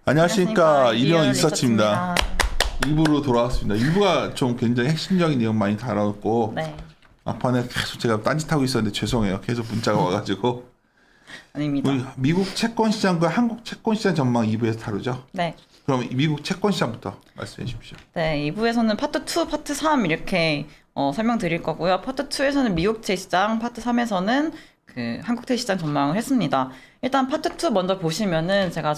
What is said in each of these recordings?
안녕하십니까. 일용 리서치입니다. 리서치입니다. 1부로 돌아왔습니다. 1부가 좀 굉장히 핵심적인 내용 많이 다뤘고 네, 막판에 계속 제가 딴짓하고 있었는데 죄송해요. 계속 문자가 와가지고 아닙니다. 우리 미국 채권 시장과 한국 채권 시장 전망 2부에서 다루죠. 네, 그럼 미국 채권 시장부터 말씀해 주십시오. 네, 2부에서는 파트 2, 파트 3 이렇게 설명드릴 거고요. 파트 2에서는 미국채 시장, 파트 3에서는 그 한국채 시장 전망을 했습니다. 일단 파트 2 먼저 보시면은 제가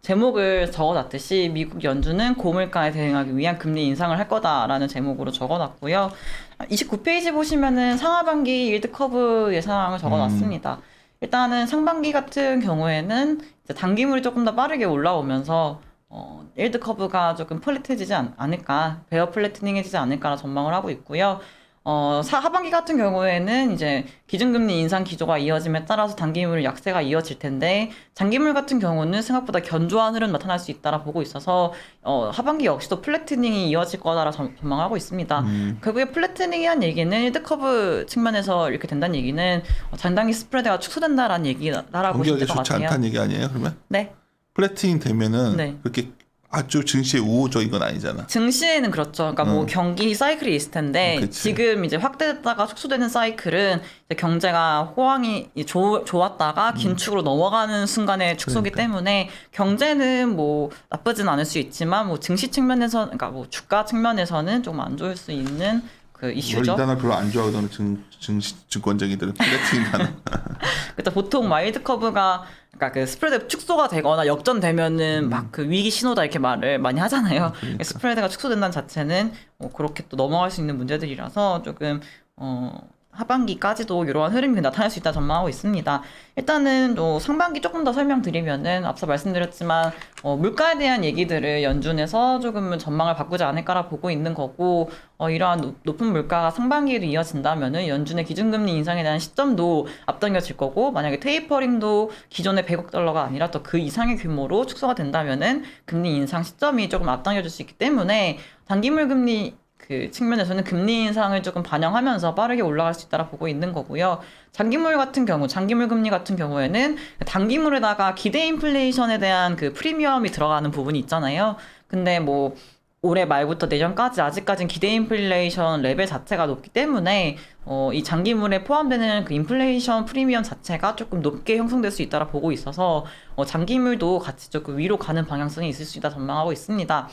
제목을 적어놨듯이 미국 연준은 고물가에 대응하기 위한 금리 인상을 할 거다라는 제목으로 적어놨고요. 29페이지 보시면은 상하반기 일드 커브 예상을 적어놨습니다. 일단은 상반기 같은 경우에는 이제 단기물이 조금 더 빠르게 올라오면서 일드 커브가 조금 플랫해지지 않을까, 베어 플래트닝해지지 않을까라 전망을 하고 있고요. 하반기 같은 경우에는 이제 기준금리 인상 기조가 이어짐에 따라서 단기물 약세가 이어질 텐데, 장기물 같은 경우는 생각보다 견조한 흐름 나타날 수 있다라 보고 있어서, 하반기 역시도 플래트닝이 이어질 거다라 전망하고 있습니다. 결국에 플래트닝이란 얘기는 일드 커브 측면에서 이렇게 된다는 얘기는 장단기 스프레드가 축소된다라는 얘기다라고 보시면 경기가 될 것 좋지 같아요. 않다는 얘기 아니에요? 그러면 네. 플래팅 되면은 네. 그렇게 아주 증시에 우호적인 건 아니잖아. 증시에는 그렇죠. 그러니까 뭐 경기 사이클이 있을 텐데 그치. 지금 이제 확대됐다가 축소되는 사이클은 이제 경제가 호황이 좋았다가 긴축으로 넘어가는 순간의 축소기 때문에 경제는 뭐 나쁘진 않을 수 있지만 뭐 증시 측면에서 그러니까 뭐 주가 측면에서는 조금 안 좋을 수 있는 그 원래 이슈죠. 이 단어 별로 안 좋아하거든 증권쟁이들은 플래팅 단어. 그러니까 보통 와일드 커브가 그러니까 그 스프레드 축소가 되거나 역전되면은 막 그 위기 신호다 이렇게 말을 많이 하잖아요. 그러니까. 스프레드가 축소된다는 자체는 그렇게 또 넘어갈 수 있는 문제들이라서 조금 하반기까지도 이러한 흐름이 나타날 수 있다 전망하고 있습니다. 일단은 또 상반기 조금 더 설명드리면은 앞서 말씀드렸지만 물가에 대한 얘기들을 연준에서 조금은 전망을 바꾸지 않을까라 보고 있는 거고 이러한 높은 물가가 상반기에도 이어진다면은 연준의 기준금리 인상에 대한 시점도 앞당겨질 거고 만약에 테이퍼링도 기존의 100억 달러가 아니라 또 그 이상의 규모로 축소가 된다면은 금리 인상 시점이 조금 앞당겨질 수 있기 때문에 단기물 금리 그 측면에서는 금리 인상을 조금 반영하면서 빠르게 올라갈 수 있다라 보고 있는 거고요. 장기물 금리 같은 경우에는 단기물에다가 기대 인플레이션에 대한 그 프리미엄이 들어가는 부분이 있잖아요. 근데 뭐 올해 말부터 내년까지 아직까지는 기대 인플레이션 레벨 자체가 높기 때문에 이 장기물에 포함되는 그 인플레이션 프리미엄 자체가 조금 높게 형성될 수 있다라 보고 있어서 장기물도 같이 조금 위로 가는 방향성이 있을 수 있다 전망하고 있습니다.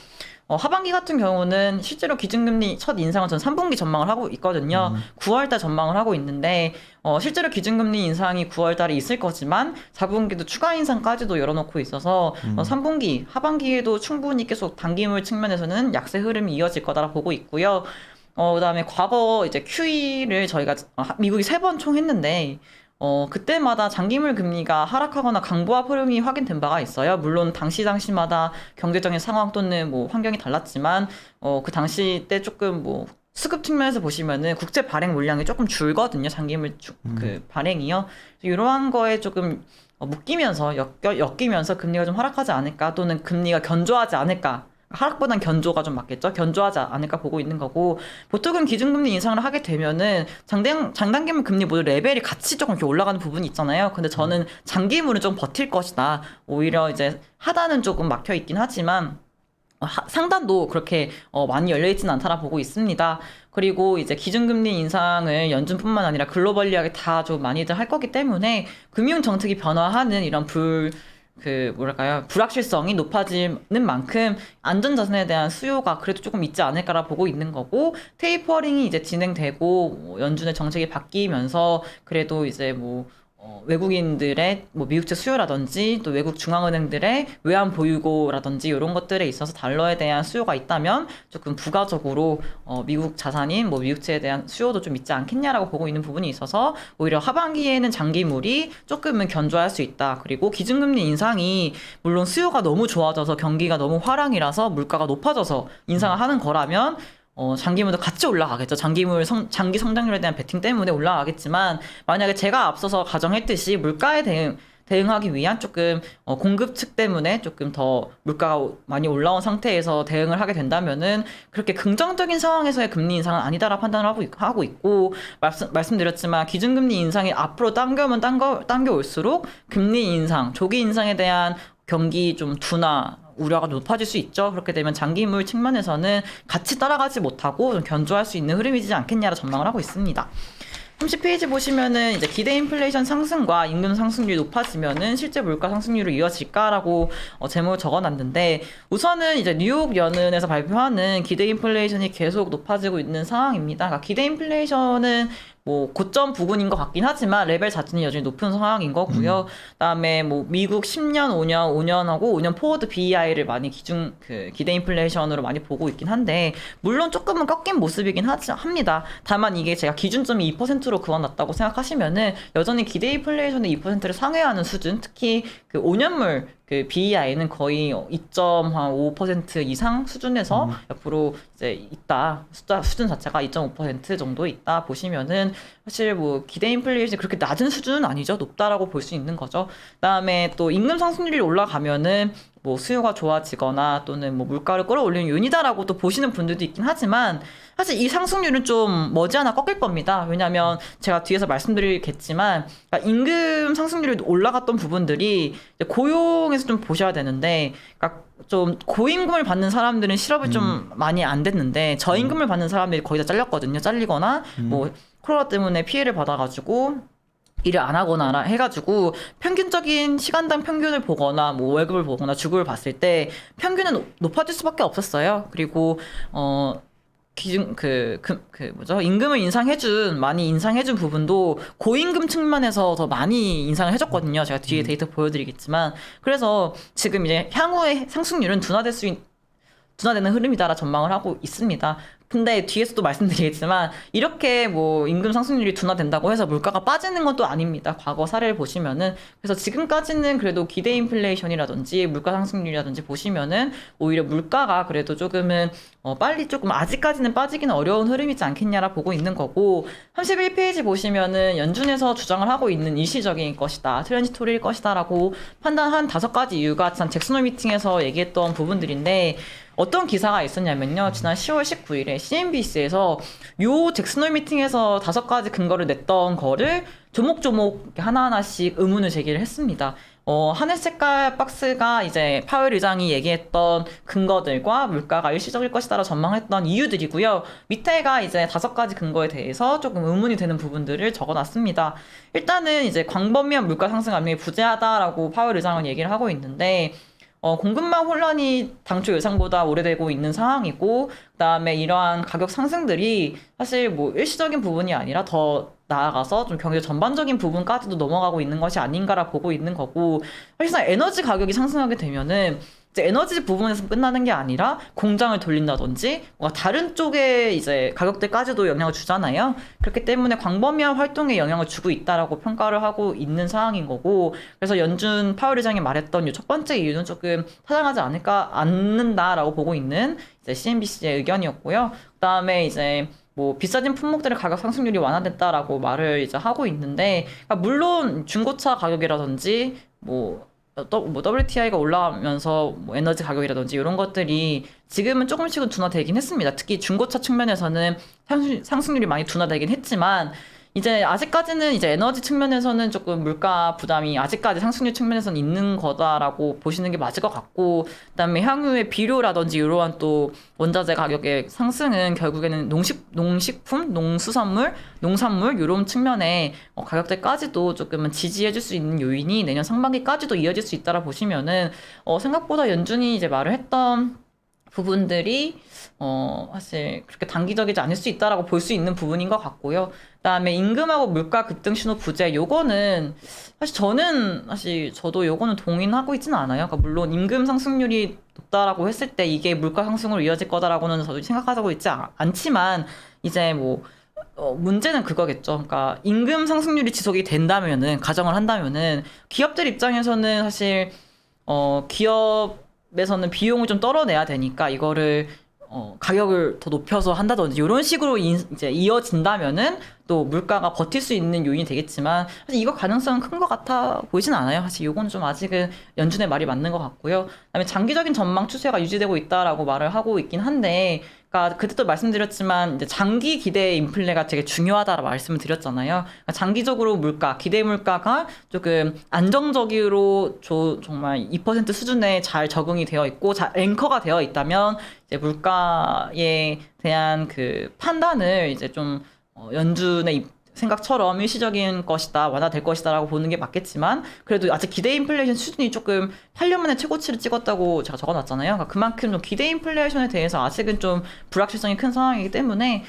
하반기 같은 경우는 실제로 기준금리 첫 인상은 전 3분기 전망을 하고 있거든요. 9월달 전망을 하고 있는데 실제로 기준금리 인상이 9월달에 있을 거지만 4분기도 추가 인상까지도 열어놓고 있어서 3분기 하반기에도 충분히 계속 단기물 측면에서는 약세 흐름이 이어질 거다라 보고 있고요. 그다음에 과거 이제 QE를 저희가 미국이 3번 총 했는데 그때마다 장기물 금리가 하락하거나 강보합 흐름이 확인된 바가 있어요. 물론 당시마다 경제적인 상황 또는 뭐 환경이 달랐지만, 그 당시 때 조금 뭐 수급 측면에서 보시면은 국제 발행 물량이 조금 줄거든요. 장기물 그 발행이요. 이러한 거에 조금 묶이면서 엮이면서 금리가 좀 하락하지 않을까 또는 금리가 견조하지 않을까. 하락보단 견조가 좀 맞겠죠? 견조하지 않을까 보고 있는 거고, 보통은 기준금리 인상을 하게 되면은 장단기물 금리 모두 레벨이 같이 조금 이렇게 올라가는 부분이 있잖아요. 근데 저는 장기물은 좀 버틸 것이다. 오히려 이제 하단은 조금 막혀 있긴 하지만 상단도 그렇게 많이 열려있지는 않다라 보고 있습니다. 그리고 이제 기준금리 인상을 연준뿐만 아니라 글로벌리하게 다 좀 많이들 할 거기 때문에 금융정책이 변화하는 이런 불확실성이 높아지는 만큼 안전자산에 대한 수요가 그래도 조금 있지 않을까라 보고 있는 거고, 테이퍼링이 이제 진행되고 연준의 정책이 바뀌면서 그래도 이제 외국인들의 미국채 수요라든지 또 외국 중앙은행들의 외환 보유고라든지 이런 것들에 있어서 달러에 대한 수요가 있다면 조금 부가적으로 미국 자산인 미국채에 대한 수요도 좀 있지 않겠냐라고 보고 있는 부분이 있어서 오히려 하반기에는 장기물이 조금은 견조할 수 있다. 그리고 기준금리 인상이 물론 수요가 너무 좋아져서 경기가 너무 화랑이라서 물가가 높아져서 인상을 하는 거라면 장기물도 같이 올라가겠죠. 장기 성장률에 대한 베팅 때문에 올라가겠지만, 만약에 제가 앞서서 가정했듯이 물가에 대응하기 위한 조금 공급 측 때문에 조금 더 물가가 많이 올라온 상태에서 대응을 하게 된다면은 그렇게 긍정적인 상황에서의 금리 인상은 아니다라 판단을 하고 있고, 말씀드렸지만 기준금리 인상이 앞으로 당겨올수록 금리 인상, 조기 인상에 대한 경기 좀 둔화 우려가 높아질 수 있죠. 그렇게 되면 장기물 측면에서는 같이 따라가지 못하고 좀 견조할 수 있는 흐름이지 않겠냐라 전망을 하고 있습니다. 30페이지 보시면은 이제 기대 인플레이션 상승과 임금 상승률이 높아지면은 실제 물가 상승률로 이어질까라고 제목을 적어놨는데, 우선은 이제 뉴욕 연은에서 발표하는 기대 인플레이션이 계속 높아지고 있는 상황입니다. 그러니까 기대 인플레이션은 뭐 고점 부근인 것 같긴 하지만 레벨 자체는 여전히 높은 상황인 거고요. 그다음에 뭐 미국 10년, 5년, 5년하고 5년 포워드 BEI를 많이 기준 그 기대 인플레이션으로 많이 보고 있긴 한데, 물론 조금은 꺾인 모습이긴 합니다. 다만 이게 제가 기준점이 2%로 그어놨다고 생각하시면은 여전히 기대 인플레이션의 2%를 상회하는 수준, 특히 그 5년물 그 BEI는 거의 2.5% 이상 수준에서 옆으로 이제 있다. 수준 자체가 2.5% 정도 있다 보시면은 사실 뭐 기대 인플레이션이 그렇게 낮은 수준은 아니죠. 높다라고 볼 수 있는 거죠. 그다음에 또 임금 상승률이 올라가면은 뭐 수요가 좋아지거나 또는 뭐 물가를 끌어올리는 요인이다라고 또 보시는 분들도 있긴 하지만, 사실 이 상승률은 좀 머지않아 꺾일 겁니다. 왜냐하면 제가 뒤에서 말씀드리겠지만, 그러니까 임금 상승률이 올라갔던 부분들이 이제 고용에서 좀 보셔야 되는데, 그러니까 좀 고임금을 받는 사람들은 실업이 좀 많이 안 됐는데 저임금을 받는 사람들이 거의 다 잘렸거든요. 잘리거나 뭐 코로나 때문에 피해를 받아가지고 일을 안 하거나 해가지고 평균적인 시간당 평균을 보거나 뭐 월급을 보거나 주급을 봤을 때 평균은 높아질 수밖에 없었어요. 그리고 기준 임금을 많이 인상해준 부분도 고임금 측면에서 더 많이 인상을 해줬거든요. 제가 뒤에 데이터 보여드리겠지만, 그래서 지금 이제 향후의 상승률은 둔화되는 흐름이다라 전망을 하고 있습니다. 근데 뒤에서도 말씀드리겠지만, 이렇게 뭐 임금 상승률이 둔화된다고 해서 물가가 빠지는 건 또 아닙니다. 과거 사례를 보시면은. 그래서 지금까지는 그래도 기대 인플레이션이라든지 물가 상승률이라든지 보시면은 오히려 물가가 그래도 조금은 빨리 조금 아직까지는 빠지기는 어려운 흐름이지 않겠냐라 보고 있는 거고, 31페이지 보시면은 연준에서 주장을 하고 있는 일시적인 것이다, 트랜지토리일 것이다라고 판단한 5가지 이유가 지난 잭슨홀 미팅에서 얘기했던 부분들인데, 어떤 기사가 있었냐면요. 지난 10월 19일에 CNBC에서 요 잭슨홀 미팅에서 5가지 근거를 냈던 거를 조목조목 하나하나씩 의문을 제기를 했습니다. 하늘 색깔 박스가 이제 파웰 의장이 얘기했던 근거들과 물가가 일시적일 것이다라 전망했던 이유들이고요. 밑에가 이제 5가지 근거에 대해서 조금 의문이 되는 부분들을 적어놨습니다. 일단은 이제 광범위한 물가 상승 압력이 부재하다라고 파웰 의장은 얘기를 하고 있는데, 공급망 혼란이 당초 예상보다 오래되고 있는 상황이고, 그다음에 이러한 가격 상승들이 사실 뭐 일시적인 부분이 아니라 더 나아가서 좀 경제 전반적인 부분까지도 넘어가고 있는 것이 아닌가라 보고 있는 거고, 사실상 에너지 가격이 상승하게 되면은 이제 에너지 부분에서 끝나는 게 아니라 공장을 돌린다든지 뭔가 다른 쪽에 이제 가격대까지도 영향을 주잖아요. 그렇기 때문에 광범위한 활동에 영향을 주고 있다라고 평가를 하고 있는 상황인 거고, 그래서 연준 파월 의장이 말했던 이 첫 번째 이유는 조금 타당하지 않는다라고 보고 있는 이제 CNBC의 의견이었고요. 그다음에 이제 뭐 비싸진 품목들의 가격 상승률이 완화됐다라고 말을 이제 하고 있는데, 그러니까 물론 중고차 가격이라든지 뭐 WTI가 올라가면서 뭐 에너지 가격이라든지 이런 것들이 지금은 조금씩은 둔화되긴 했습니다. 특히 중고차 측면에서는 상승률이 많이 둔화되긴 했지만, 이제 아직까지는 이제 에너지 측면에서는 조금 물가 부담이 아직까지 상승률 측면에서는 있는 거다라고 보시는 게 맞을 것 같고, 그다음에 향후에 비료라든지 이러한 또 원자재 가격의 상승은 결국에는 농식품, 농수산물, 농산물 이런 측면에 가격대까지도 조금은 지지해줄 수 있는 요인이 내년 상반기까지도 이어질 수 있다라 보시면은 생각보다 연준이 이제 말을 했던 부분들이 사실 그렇게 단기적이지 않을 수 있다라고 볼 수 있는 부분인 것 같고요. 그다음에 임금하고 물가 급등 신호 부재, 요거는 저도 요거는 동의하고 있지는 않아요. 그러니까 물론 임금 상승률이 높다라고 했을 때 이게 물가 상승으로 이어질 거다라고는 저도 생각하고 있지 않지만, 이제 뭐 문제는 그거겠죠. 그러니까 임금 상승률이 지속이 된다면은, 가정을 한다면은 기업들 입장에서는 사실 기업에서는 비용을 좀 떨어내야 되니까 이거를 가격을 더 높여서 한다든지 이런 식으로 이제 이어진다면은 또 물가가 버틸 수 있는 요인이 되겠지만, 사실 이거 가능성은 큰 것 같아 보이진 않아요. 사실 이거는 좀 아직은 연준의 말이 맞는 것 같고요. 그다음에 장기적인 전망 추세가 유지되고 있다라고 말을 하고 있긴 한데, 그러니까 그때도 말씀드렸지만 이제 장기 기대 인플레가 되게 중요하다라고 말씀을 드렸잖아요. 그러니까 장기적으로 물가, 기대 물가가 조금 안정적으로 정말 2% 수준에 잘 적응이 되어 있고 잘 앵커가 되어 있다면 이제 물가에 대한 그 판단을 이제 좀 연준의 생각처럼 일시적인 것이다, 완화될 것이다라고 보는 게 맞겠지만 그래도 아직 기대 인플레이션 수준이 조금 8년 만에 최고치를 찍었다고 제가 적어놨잖아요. 그러니까 그만큼 좀 기대 인플레이션에 대해서 아직은 좀 불확실성이 큰 상황이기 때문에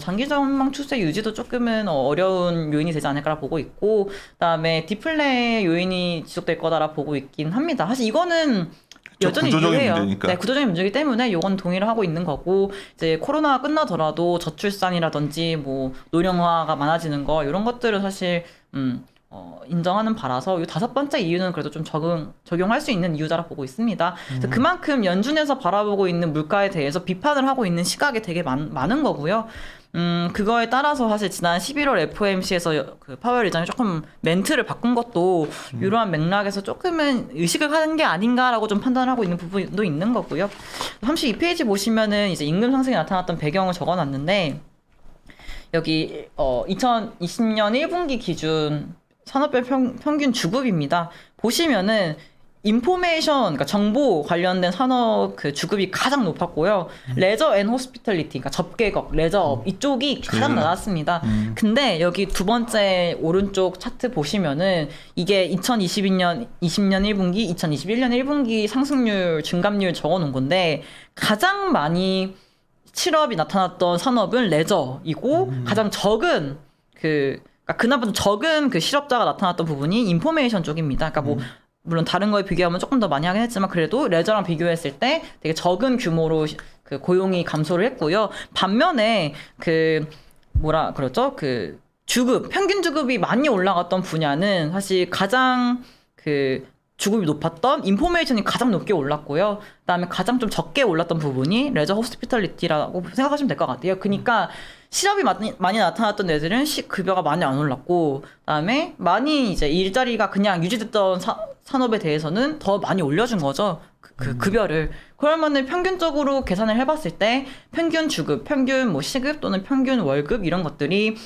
장기 전망 추세 유지도 조금은 어려운 요인이 되지 않을까라 보고 있고 그다음에 디플레 요인이 지속될 거다라 보고 있긴 합니다. 사실 이거는 여전히 구조적인 유효해요. 문제니까. 네, 구조적인 문제이기 때문에 이건 동의를 하고 있는 거고 이제 코로나가 끝나더라도 저출산이라든지 뭐 노령화가 많아지는 거 이런 것들은 사실 인정하는 바라서 이 5번째 이유는 그래도 좀 적용할 수 있는 이유다라고 보고 있습니다. 그래서 그만큼 연준에서 바라보고 있는 물가에 대해서 비판을 하고 있는 시각이 되게 많은 거고요. 그거에 따라서 사실 지난 11월 FOMC에서 그 파월 의장이 조금 멘트를 바꾼 것도 이러한 맥락에서 조금은 의식을 하는 게 아닌가라고 좀 판단하고 있는 부분도 있는 거고요. 32페이지 보시면은 이제 임금 상승이 나타났던 배경을 적어놨는데 여기 2020년 1분기 기준 산업별 평균 주급입니다. 보시면은 인포메이션, 그러니까 정보 관련된 산업 그 주급이 가장 높았고요. 레저 앤 호스피털리티, 그러니까 접객업, 레저업 이쪽이 가장 낮았습니다. 근데 여기 두 번째 오른쪽 차트 보시면은 이게 2020년 1분기, 2021년 1분기 상승률, 증감률 적어놓은 건데 가장 많이 실업이 나타났던 산업은 레저이고 가장 적은 그나마도 적은 그 실업자가 나타났던 부분이 인포메이션 쪽입니다. 그러니까 뭐 물론 다른 거에 비교하면 조금 더 많이 하긴 했지만 그래도 레저랑 비교했을 때 되게 적은 규모로 그 고용이 감소를 했고요. 반면에 그 뭐라 그러죠? 그 주급, 평균 주급이 많이 올라갔던 분야는 사실 가장 그 주급이 높았던 인포메이션이 가장 높게 올랐고요. 그다음에 가장 좀 적게 올랐던 부분이 레저 호스피털리티라고 생각하시면 될 것 같아요. 그러니까 실업이 많이 나타났던 애들은 급여가 많이 안 올랐고, 그다음에 많이 이제 일자리가 그냥 유지됐던 산업에 대해서는 더 많이 올려준 거죠. 그 급여를. 그러면은 평균적으로 계산을 해봤을 때 평균 주급, 평균 뭐 시급 또는 평균 월급 이런 것들이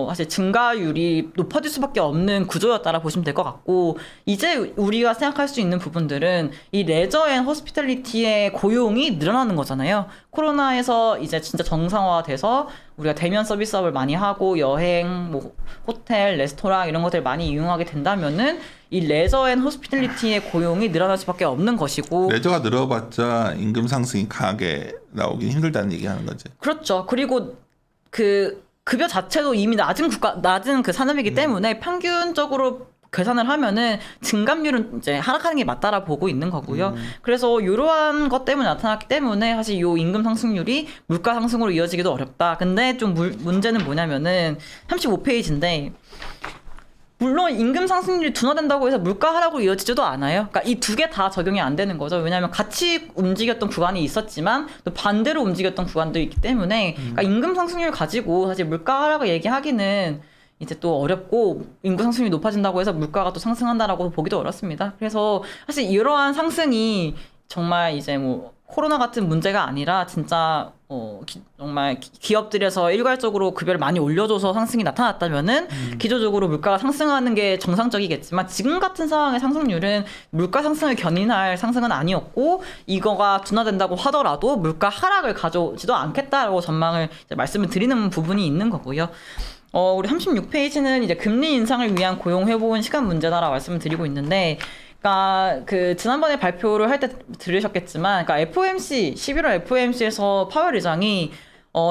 사실 증가율이 높아질 수밖에 없는 구조였다라 보시면 될 것 같고, 이제 우리가 생각할 수 있는 부분들은 이 레저 앤 호스피털리티의 고용이 늘어나는 거잖아요. 코로나에서 이제 진짜 정상화돼서 우리가 대면 서비스업을 많이 하고 여행, 뭐 호텔, 레스토랑 이런 것들 많이 이용하게 된다면은 이 레저 앤 호스피털리티의 고용이 늘어날 수밖에 없는 것이고, 레저가 늘어봤자 임금 상승이 강하게 나오긴 힘들다는 얘기하는 거지. 그렇죠. 그리고 그 급여 자체도 이미 낮은 그 산업이기 때문에 평균적으로 계산을 하면은 증감률은 이제 하락하는 게 맞다라 보고 있는 거고요. 그래서 이러한 것 때문에 나타났기 때문에 사실 이 임금 상승률이 물가 상승으로 이어지기도 어렵다. 근데 좀 문제는 뭐냐면은 35페이지인데 물론 임금 상승률이 둔화된다고 해서 물가 하락으로 이어지지도 않아요. 그러니까 이 두 개 다 적용이 안 되는 거죠. 왜냐하면 같이 움직였던 구간이 있었지만 또 반대로 움직였던 구간도 있기 때문에 그러니까 임금 상승률 가지고 사실 물가 하락을 얘기하기는 이제 또 어렵고, 임금 상승률이 높아진다고 해서 물가가 또 상승한다라고 보기도 어렵습니다. 그래서 사실 이러한 상승이 정말 이제 뭐 코로나 같은 문제가 아니라 진짜 정말 기업들에서 일괄적으로 급여를 많이 올려줘서 상승이 나타났다면은 기조적으로 물가가 상승하는 게 정상적이겠지만 지금 같은 상황의 상승률은 물가 상승을 견인할 상승은 아니었고, 이거가 둔화된다고 하더라도 물가 하락을 가져오지도 않겠다라고 전망을 이제 말씀을 드리는 부분이 있는 거고요. 우리 36페이지는 이제 금리 인상을 위한 고용 회복은 시간 문제다라고 말씀을 드리고 있는데, 그러니까 그 지난번에 발표를 할 때 들으셨겠지만, 그러니까 FOMC 11월 FOMC에서 파월 의장이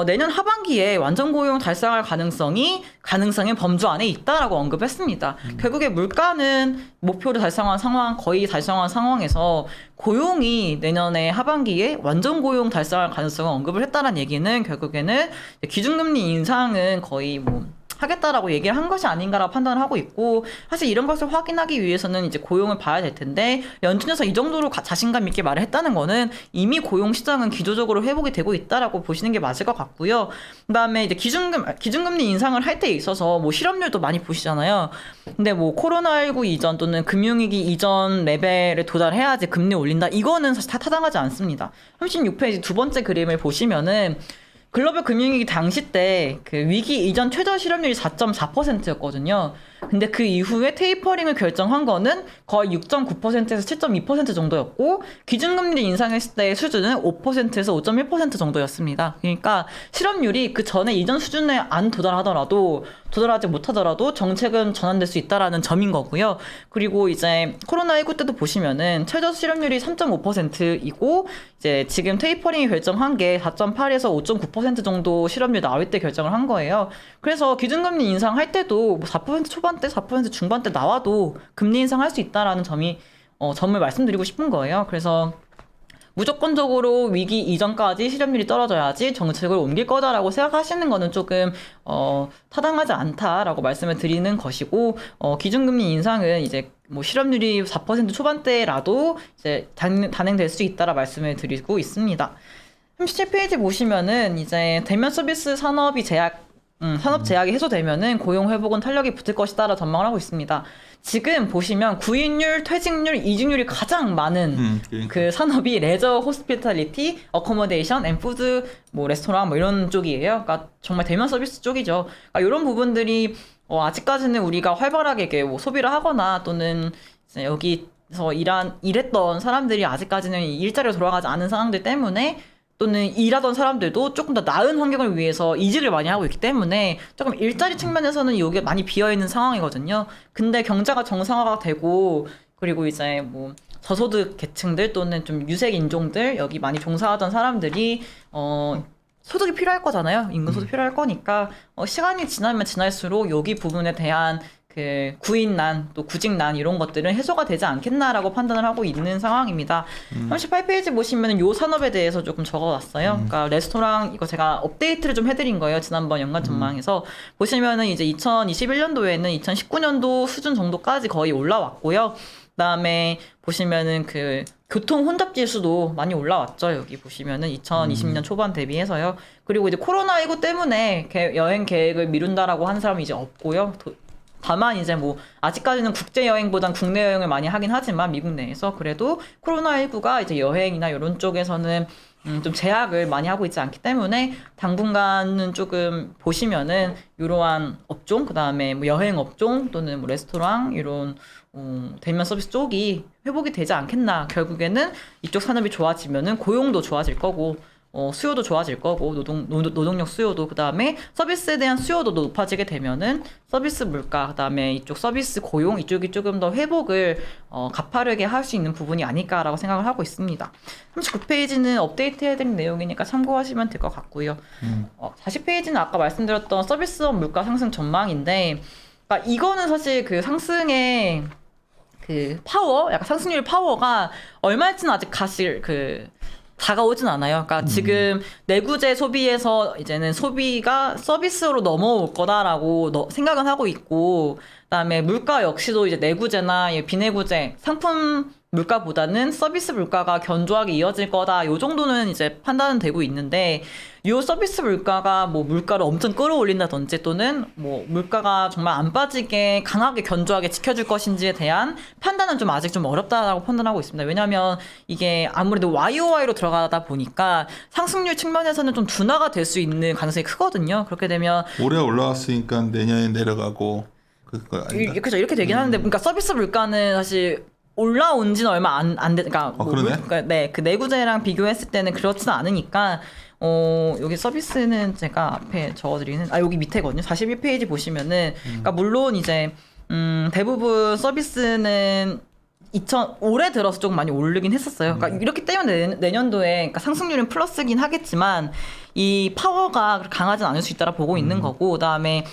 내년 하반기에 완전 고용 달성할 가능성의 범주 안에 있다라고 언급했습니다. 결국에 물가는 목표를 달성한 상황, 거의 달성한 상황에서 고용이 내년에 하반기에 완전 고용 달성할 가능성을 언급을 했다는 얘기는 결국에는 기준금리 인상은 거의 뭐 하겠다라고 얘기를 한 것이 아닌가라고 판단을 하고 있고, 사실 이런 것을 확인하기 위해서는 이제 고용을 봐야 될 텐데, 연준에서 이 정도로 자신감 있게 말을 했다는 거는 이미 고용 시장은 기조적으로 회복이 되고 있다라고 보시는 게 맞을 것 같고요. 그다음에 이제 기준금리 인상을 할 때 있어서 뭐 실업률도 많이 보시잖아요. 근데 뭐 코로나19 이전 또는 금융위기 이전 레벨에 도달해야지 금리 올린다. 이거는 사실 다 타당하지 않습니다. 36페이지 두 번째 그림을 보시면은 글로벌 금융위기 당시 때 그 위기 이전 최저 실업률이 4.4%였거든요. 근데 그 이후에 테이퍼링을 결정한 거는 거의 6.9%에서 7.2% 정도였고, 기준금리 인상했을 때의 수준은 5%에서 5.1% 정도였습니다. 그러니까 실업률이 그 전에 이전 수준에 안 도달하지 못하더라도 정책은 전환될 수 있다라는 점인 거고요. 그리고 이제 코로나19 때도 보시면은 최저 실업률이 3.5%이고 이제 지금 테이퍼링이 결정한 게 4.8에서 5.9% 정도 실업률 나올 때 결정을 한 거예요. 그래서 기준금리 인상할 때도 뭐 4% 초반대, 4% 중반대 나와도 금리 인상할 수 있다라는 점을 말씀드리고 싶은 거예요. 그래서 무조건적으로 위기 이전까지 실업률이 떨어져야지 정책을 옮길 거다라고 생각하시는 거는 조금 타당하지 않다라고 말씀을 드리는 것이고, 기준금리 인상은 이제 뭐 실업률이 4% 초반대라도 이제 단행될 수 있다라 말씀을 드리고 있습니다. 37페이지 보시면은 이제 대면 서비스 산업 제약이 해소되면은 고용 회복은 탄력이 붙을 것이다라 전망을 하고 있습니다. 지금 보시면 구인율, 퇴직률, 이직률이 가장 많은 그러니까. 그 산업이 레저, 호스피탈리티, 어코모데이션, 앤 푸드, 뭐 레스토랑 뭐 이런 쪽이에요. 그러니까 정말 대면 서비스 쪽이죠. 그러니까 이런 부분들이 아직까지는 우리가 활발하게 이렇게 뭐 소비를 하거나 또는 이제 여기서 일했던 사람들이 아직까지는 일자리로 돌아가지 않은 상황들 때문에, 또는 일하던 사람들도 조금 더 나은 환경을 위해서 이직을 많이 하고 있기 때문에 조금 일자리 측면에서는 여기가 많이 비어있는 상황이거든요. 근데 경제가 정상화가 되고, 그리고 이제 뭐 저소득 계층들 또는 좀 유색 인종들, 여기 많이 종사하던 사람들이 소득이 필요할 거잖아요. 임금 소득 필요할 거니까 시간이 지나면 지날수록 여기 부분에 대한 그 구인난 또 구직난 이런 것들은 해소가 되지 않겠나라고 판단을 하고 있는 상황입니다. 38페이지 보시면 요 산업에 대해서 조금 적어놨어요. 그러니까 레스토랑 이거 제가 업데이트를 좀 해드린 거예요. 지난번 연간 전망에서 보시면은 이제 2021년도에는 2019년도 수준 정도까지 거의 올라왔고요. 그다음에 보시면은 그 교통 혼잡 지수도 많이 올라왔죠. 여기 보시면은 2020년 초반 대비해서요. 그리고 이제 코로나19 때문에 여행 계획을 미룬다라고 하는 사람이 이제 없고요. 다만 이제 뭐 아직까지는 국제 여행보단 국내 여행을 많이 하긴 하지만 미국 내에서 그래도 코로나19가 이제 여행이나 이런 쪽에서는 좀 제약을 많이 하고 있지 않기 때문에 당분간은 조금 보시면은 이러한 업종, 그다음에 뭐 여행 업종 또는 뭐 레스토랑 이런 대면 서비스 쪽이 회복이 되지 않겠나. 결국에는 이쪽 산업이 좋아지면은 고용도 좋아질 거고, 수요도 좋아질 거고, 노동력 수요도, 그 다음에 서비스에 대한 수요도 높아지게 되면은 서비스 물가, 그 다음에 이쪽 서비스 고용, 이쪽이 조금 더 회복을 가파르게 할 수 있는 부분이 아닐까라고 생각을 하고 있습니다. 39페이지는 업데이트 해드린 내용이니까 참고하시면 될 것 같고요. 40페이지는 아까 말씀드렸던 서비스업 물가 상승 전망인데, 그러니까 이거는 사실 그 상승의 그 약간 상승률 파워가 얼마일지는 아직 다가오진 않아요. 그러니까 지금 내구재 소비에서 이제는 소비가 서비스로 넘어올 거다라고 생각은 하고 있고, 그다음에 물가 역시도 이제 내구재나 비내구재 상품 물가보다는 서비스 물가가 견조하게 이어질 거다. 요 정도는 이제 판단은 되고 있는데, 요 서비스 물가가 뭐 물가를 엄청 끌어올린다든지 또는 뭐 물가가 정말 안 빠지게 강하게 견조하게 지켜줄 것인지에 대한 판단은 좀 아직 좀 어렵다라고 판단하고 있습니다. 왜냐하면 이게 아무래도 YOY로 들어가다 보니까 상승률 측면에서는 좀 둔화가 될 수 있는 가능성이 크거든요. 그렇게 되면 올해 올라왔으니까 내년에 내려가고 그거 아닌가? 그렇죠. 이렇게 되긴 하는데, 그러니까 서비스 물가는 사실 올라온 지는 얼마 안 돼. 그러니까 그러네? 네, 그 내구재랑 비교했을 때는 그렇지는 않으니까. 여기 서비스는 제가 앞에 적어드리는, 여기 밑에거든요. 41페이지 보시면은, 그러니까 물론 이제, 대부분 서비스는 올해 들어서 조금 많이 오르긴 했었어요. 그러니까 이렇기 때문에 내년도에, 그러니까 상승률은 플러스긴 하겠지만, 이 파워가 강하진 않을 수 있다라 보고 있는 거고, 그 다음에,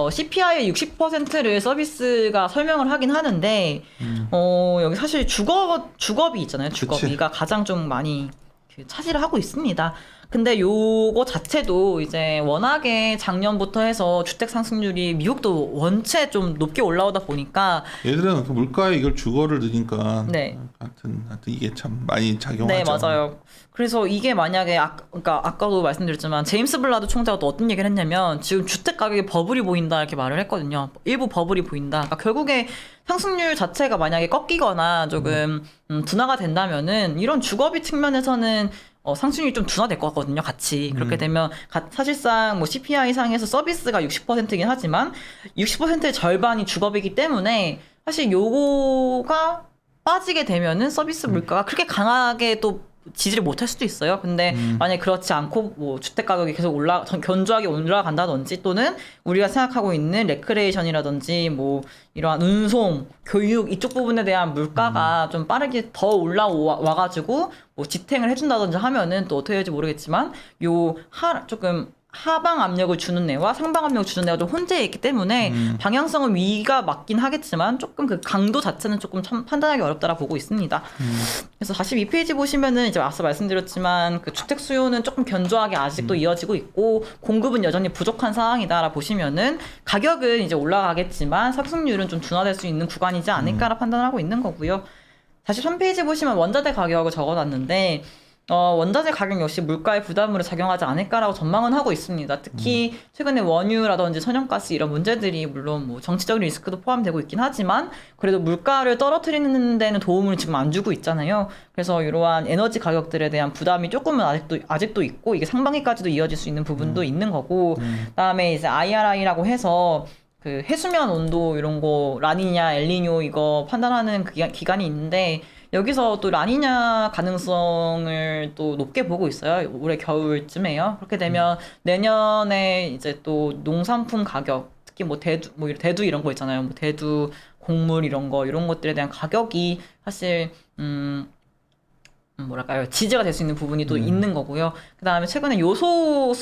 CPI의 60%를 서비스가 설명을 하긴 하는데, 여기 사실 주거비 있잖아요. 주거비가 가장 좀 많이 차지를 하고 있습니다. 근데 요거 자체도 이제 워낙에 작년부터 해서 주택 상승률이 미국도 원체 좀 높게 올라오다 보니까 얘들은 그 물가에 이걸 주거를 넣으니까 네. 하여튼 이게 참 많이 작용하죠. 네, 맞아요. 그래서 이게 만약에 그러니까 아까도 말씀드렸지만 제임스 블라드 총재가 또 어떤 얘기를 했냐면 지금 주택 가격에 버블이 보인다 이렇게 말을 했거든요. 일부 버블이 보인다. 그러니까 결국에 상승률 자체가 만약에 꺾이거나 조금 둔화가 된다면은 이런 주거비 측면에서는 상승률이 좀 둔화될 것 같거든요, 같이. 그렇게 되면, 사실상 뭐 CPI 상에서 서비스가 60%이긴 하지만, 60%의 절반이 주거비이기 때문에, 사실 요거가 빠지게 되면은 서비스 물가가 그렇게 강하게 또 지지를 못할 수도 있어요. 근데 만약에 그렇지 않고 뭐 주택 가격이 계속 견조하게 올라간다든지 또는 우리가 생각하고 있는 레크레이션이라든지 뭐 이러한 운송, 교육 이쪽 부분에 대한 물가가 좀 빠르게 더 올라와가지고 뭐 지탱을 해준다든지 하면은 또 어떻게 될지 모르겠지만 조금 하방 압력을 주는 애와 상방 압력을 주는 애가 좀 혼재해 있기 때문에 방향성은 위가 맞긴 하겠지만 조금 그 강도 자체는 조금 참 판단하기 어렵다라 보고 있습니다. 그래서 42페이지 보시면은 이제 앞서 말씀드렸지만 그 주택 수요는 조금 견조하게 아직도 이어지고 있고 공급은 여전히 부족한 상황이다라 보시면은 가격은 이제 올라가겠지만 상승률은 좀 둔화될 수 있는 구간이지 않을까라 판단하고 있는 거고요. 43페이지 보시면 원자재 가격을 적어놨는데 원자재 가격 역시 물가의 부담으로 작용하지 않을까라고 전망은 하고 있습니다. 특히 최근에 원유라든지 천연가스 이런 문제들이 물론 뭐 정치적인 리스크도 포함되고 있긴 하지만 그래도 물가를 떨어뜨리는 데는 도움을 지금 안 주고 있잖아요. 그래서 이러한 에너지 가격들에 대한 부담이 조금은 아직도 있고 이게 상반기까지도 이어질 수 있는 부분도 있는 거고 그다음에 이제 IRI라고 해서 그 해수면 온도 이런 거 라니냐 엘니뇨 이거 판단하는 그 기간이 있는데 여기서 또 라니냐 가능성을 또 높게 보고 있어요. 올해 겨울쯤에요. 그렇게 되면 내년에 이제 또 농산품 가격, 특히 뭐 대두 이런 거 있잖아요. 뭐 대두, 곡물 이런 것들에 대한 가격이 사실 뭐랄까요, 지지가 될 수 있는 부분이 또 있는 거고요. 그 다음에 최근에 요소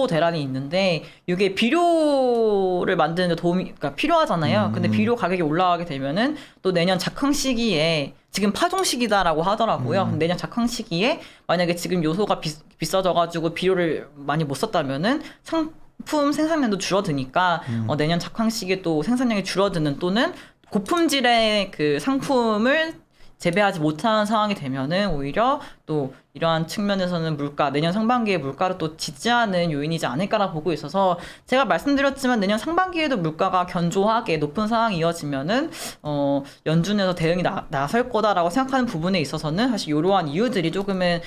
대란이 있는데, 이게 비료를 만드는데 그러니까 필요하잖아요. 근데 비료 가격이 올라가게 되면은 또 내년 작황 시기에, 지금 파종 시기다라고 하더라고요. 내년 작황 시기에 만약에 지금 요소가 비싸져가지고 비료를 많이 못 썼다면은 상품 생산량도 줄어드니까, 내년 작황 시기에 또 생산량이 줄어드는 또는 고품질의 그 상품을 재배하지 못하는 상황이 되면은 오히려 또 이러한 측면에서는 내년 상반기에 물가를 또 지지하는 요인이지 않을까라 보고 있어서 제가 말씀드렸지만 내년 상반기에도 물가가 견조하게 높은 상황이 이어지면은 연준에서 대응이 나설 거다라고 생각하는 부분에 있어서는 사실 이러한 이유들이 조금은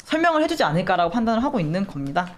설명을 해주지 않을까라고 판단을 하고 있는 겁니다.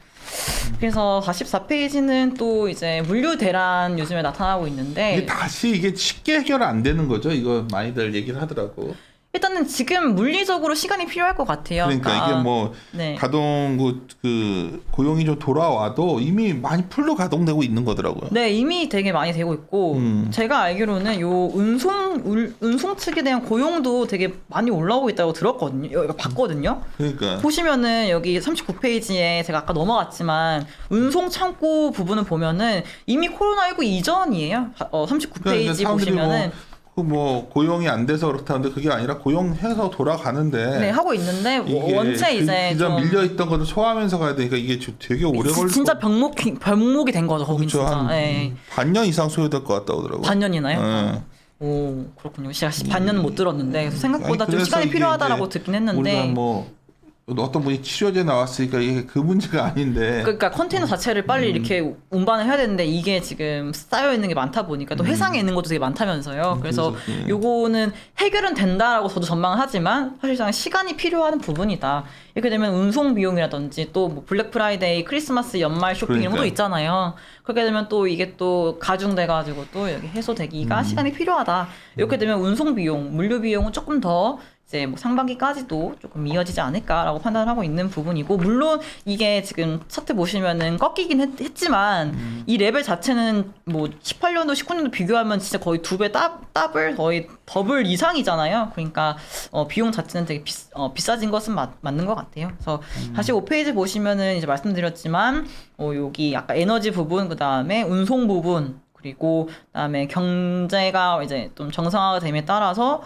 그래서 44페이지는 또 이제 물류 대란 요즘에 나타나고 있는데 이게 쉽게 해결 안 되는 거죠. 이거 많이들 얘기를 하더라고. 일단은 지금 물리적으로 시간이 필요할 것 같아요. 그러니까 이게 뭐 네. 가동 그 고용이 좀 돌아와도 이미 많이 풀로 가동되고 있는 거더라고요. 네, 이미 되게 많이 되고 있고 제가 알기로는 요 운송 측에 대한 고용도 되게 많이 올라오고 있다고 들었거든요. 봤거든요. 그러니까 보시면은 여기 39페이지에 제가 아까 넘어갔지만 운송 창고 부분을 보면은 이미 코로나19 이전이에요. 39페이지 그러니까 보시면은 뭐 고용이 안 돼서 그렇다는데 그게 아니라 고용해서 돌아가는데 네, 하고 있는데 원체 이제 좀 밀려 있던 것을 소화하면서 가야 되니까 이게 되게 오래 걸릴 진짜 병목이 된 거죠. 거긴 그렇죠. 진짜. 한 네. 반년 이상 소요될 것 같다고 하더라고요. 반년이나요? 네. 오, 그렇군요. 제가 반년은 못 들었는데 그래서 생각보다 아니, 좀 그래서 시간이 이게 필요하다라고 이제 듣긴 했는데 우리가 뭐 어떤 분이 치료제 나왔으니까 이게 그 문제가 아닌데 그러니까 컨테이너 자체를 빨리 이렇게 운반을 해야 되는데 이게 지금 쌓여 있는 게 많다 보니까 또 해상에 있는 것도 되게 많다면서요. 그래서 요거는 해결은 된다라고 저도 전망을 하지만 사실상 시간이 필요한 부분이다. 이렇게 되면 운송 비용이라든지 또 뭐 블랙 프라이데이, 크리스마스 연말 쇼핑 이런 것도 있잖아요. 그렇게 되면 또 이게 또 가중돼가지고 또 여기 해소되기가 시간이 필요하다. 이렇게 되면 운송 비용, 물류 비용은 조금 더 이제 뭐 상반기까지도 조금 이어지지 않을까라고 판단을 하고 있는 부분이고 물론 이게 지금 차트 보시면은 꺾이긴 했지만 이 레벨 자체는 뭐 18년도 19년도 비교하면 진짜 거의 2배 거의 더블 이상이잖아요. 그러니까 비용 자체는 되게 비싸진 것은 맞는 것 같아요. 그래서 45페이지 보시면은 이제 말씀드렸지만 여기 아까 에너지 부분 그다음에 운송 부분 그리고 그다음에 경제가 이제 좀 정상화가 됨에 따라서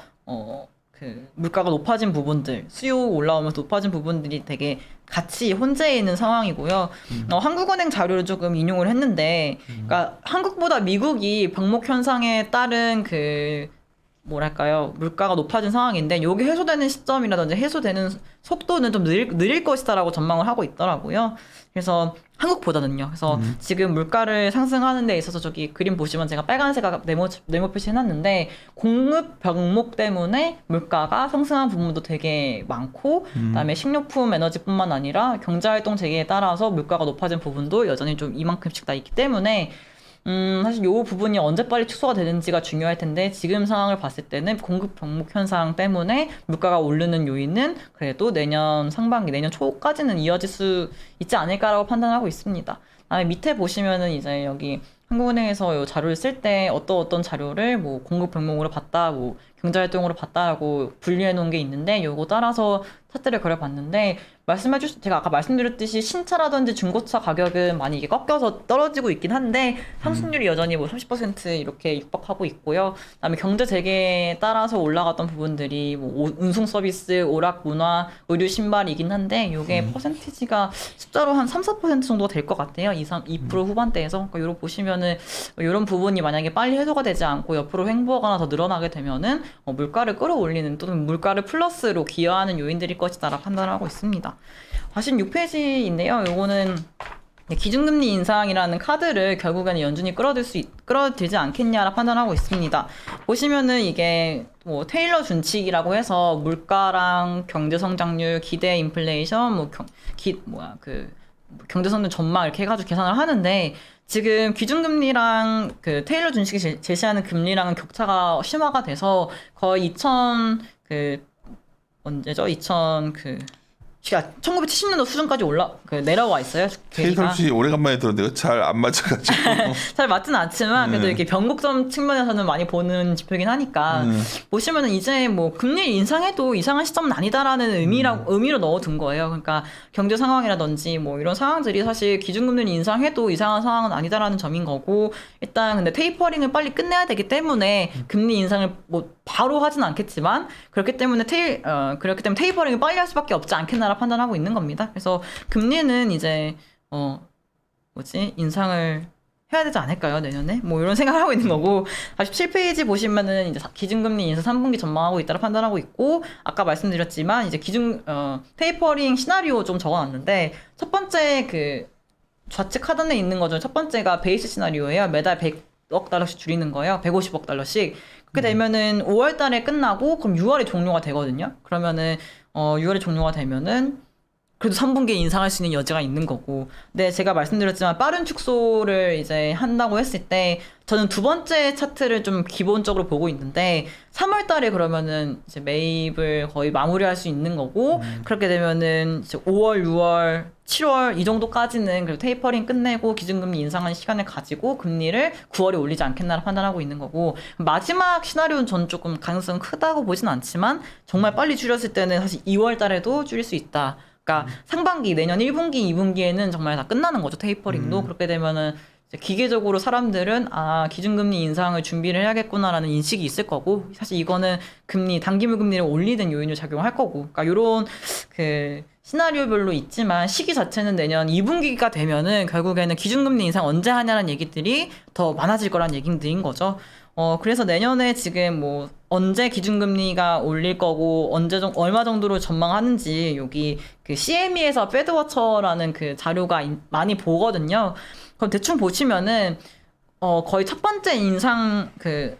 그 물가가 높아진 부분들, 수요 올라오면서 높아진 부분들이 되게 같이 혼재해 있는 상황이고요. 한국은행 자료를 조금 인용을 했는데, 그러니까 한국보다 미국이 병목 현상에 따른 그 뭐랄까요, 물가가 높아진 상황인데 요게 해소되는 시점이라든지 해소되는 속도는 좀 느릴 것이다라고 전망을 하고 있더라고요. 그래서 한국보다는요. 그래서 지금 물가를 상승하는 데 있어서 저기 그림 보시면 제가 빨간색 네모 표시해놨는데 공급 병목 때문에 물가가 상승한 부분도 되게 많고 그다음에 식료품 에너지뿐만 아니라 경제활동 재개에 따라서 물가가 높아진 부분도 여전히 좀 이만큼씩 다 있기 때문에 사실 요 부분이 언제 빨리 축소가 되는지가 중요할 텐데 지금 상황을 봤을 때는 공급 병목 현상 때문에 물가가 오르는 요인은 그래도 내년 상반기, 내년 초까지는 이어질 수 있지 않을까라고 판단하고 있습니다. 다음에 밑에 보시면은 이제 여기 한국은행에서 요 자료를 쓸 때 어떤 자료를 뭐 공급 병목으로 봤다, 뭐 경제활동으로 봤다라고 분류해 놓은 게 있는데 요거 따라서 차트를 그려봤는데 제가 아까 말씀드렸듯이 신차라든지 중고차 가격은 많이 이게 꺾여서 떨어지고 있긴 한데 상승률이 여전히 뭐 30% 이렇게 육박하고 있고요. 그다음에 경제 재개에 따라서 올라갔던 부분들이 뭐 운송 서비스, 오락 문화, 의류 신발이긴 한데 요게 퍼센티지가 숫자로 한 3-4% 정도가 될 것 같아요. 2% 후반대에서. 그러니까 요런 보시면은 이런 부분이 만약에 빨리 해소가 되지 않고 옆으로 횡보하거나 더 늘어나게 되면은 물가를 끌어올리는 또는 물가를 플러스로 기여하는 요인들일 것이다라 판단하고 있습니다. 46페이지인데요. 요거는 기준금리 인상이라는 카드를 결국에는 연준이 끌어들지 않겠냐라 판단하고 있습니다. 보시면은 이게 뭐 테일러 준칙이라고 해서 물가랑 경제 성장률, 기대 인플레이션, 경제 성장 전망 이렇게 해가지고 계산을 하는데 지금 기준금리랑 그 테일러 준칙이 제시하는 금리랑은 격차가 심화가 돼서 거의 언제죠? 1970년도 수준까지 내려와 있어요. 테일러 씨 오래간만에 들었는데 잘 안 맞아가지고 잘 맞지는 않지만 그래도 이렇게 변곡점 측면에서는 많이 보는 지표긴 하니까 보시면은 이제 뭐 금리 인상해도 이상한 시점은 아니다라는 의미로 넣어둔 거예요. 그러니까 경제 상황이라든지 뭐 이런 상황들이 사실 기준금리를 인상해도 이상한 상황은 아니다라는 점인 거고 일단 근데 테이퍼링을 빨리 끝내야 되기 때문에 금리 인상을 뭐 바로 하진 않겠지만 그렇기 때문에 테이퍼링을 빨리 할 수밖에 없지 않겠나 판단하고 있는 겁니다. 그래서 금리는 이제 인상을 해야 되지 않을까요, 내년에? 뭐 이런 생각을 하고 있는 거고 47페이지 보시면은 이제 기준금리 인상 3분기 전망하고 있다라 판단하고 있고 아까 말씀드렸지만 이제 테이퍼링 시나리오 좀 적어놨는데 첫 번째 그 좌측 하단에 있는 거죠. 첫 번째가 베이스 시나리오예요. 매달 100억 달러씩 줄이는 거예요. 150억 달러씩. 그렇게 되면은 5월 달에 끝나고 그럼 6월에 종료가 되거든요. 그러면은 6월에 종료가 되면은 그래도 3분기에 인상할 수 있는 여지가 있는 거고. 근데 제가 말씀드렸지만 빠른 축소를 이제 한다고 했을 때 저는 두 번째 차트를 좀 기본적으로 보고 있는데 3월 달에 그러면은 이제 매입을 거의 마무리할 수 있는 거고 그렇게 되면은 이제 5월, 6월, 7월 이 정도까지는 그래도 테이퍼링 끝내고 기준금리 인상하는 시간을 가지고 금리를 9월에 올리지 않겠나 판단하고 있는 거고 마지막 시나리오는 전 조금 가능성은 크다고 보진 않지만 정말 빨리 줄였을 때는 사실 2월 달에도 줄일 수 있다. 그러니까 상반기 내년 1분기, 2분기에는 정말 다 끝나는 거죠. 테이퍼링도. 그렇게 되면은 이제 기계적으로 사람들은 기준금리 인상을 준비를 해야겠구나라는 인식이 있을 거고 사실 이거는 단기물 금리를 올리는 요인으로 작용할 거고 그러니까 요런 그 시나리오별로 있지만 시기 자체는 내년 2분기가 되면은 결국에는 기준금리 인상 언제 하냐는 얘기들이 더 많아질 거란 얘기들인 거죠. 그래서 내년에 지금 뭐 언제 기준금리가 올릴 거고 얼마 정도로 전망하는지 여기 그 CME에서 페드워처라는 그 자료가 많이 보거든요. 그럼 대충 보시면은 거의 첫 번째 인상 을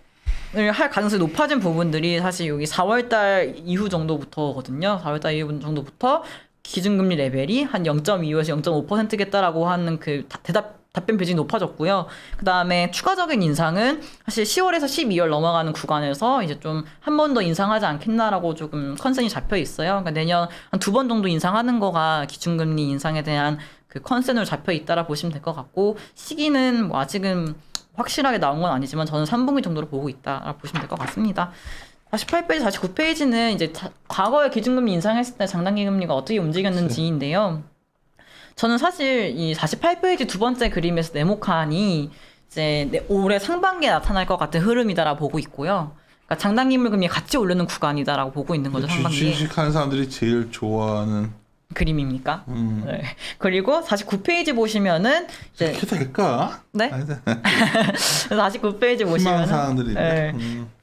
할 가능성이 높아진 부분들이 사실 여기 4월달 이후 정도부터거든요. 4월달 이후 정도부터 기준금리 레벨이 한 0.25에서 0.5%겠다라고 하는 그 답변 표준이 높아졌고요. 그 다음에 추가적인 인상은 사실 10월에서 12월 넘어가는 구간에서 이제 좀 한 번 더 인상하지 않겠나라고 조금 컨센이 잡혀 있어요. 그러니까 내년 한 2번 정도 인상하는 거가 기준금리 인상에 대한 그 컨센으로 잡혀 있다라 보시면 될 것 같고 시기는 뭐 아직은 확실하게 나온 건 아니지만 저는 3분기 정도로 보고 있다라 보시면 될 것 같습니다. 48페이지, 49페이지는 이제 과거에 기준금리 인상했을 때 장단기 금리가 어떻게 움직였는지인데요. 저는 사실 이 48페이지 두 번째 그림에서 네모칸이 이제 올해 상반기에 나타날 것 같은 흐름이다라 보고 있고요. 그러니까 장단기물 금리 같이 오르는 구간이다라고 보고 있는 거죠. 상반기에. 주식하는 사람들이 제일 좋아하는 그림입니까? 네. 그리고 49페이지 보시면은 이제 이렇게 될까? 네. 아니다. 49페이지 보시면 희망사항들인데.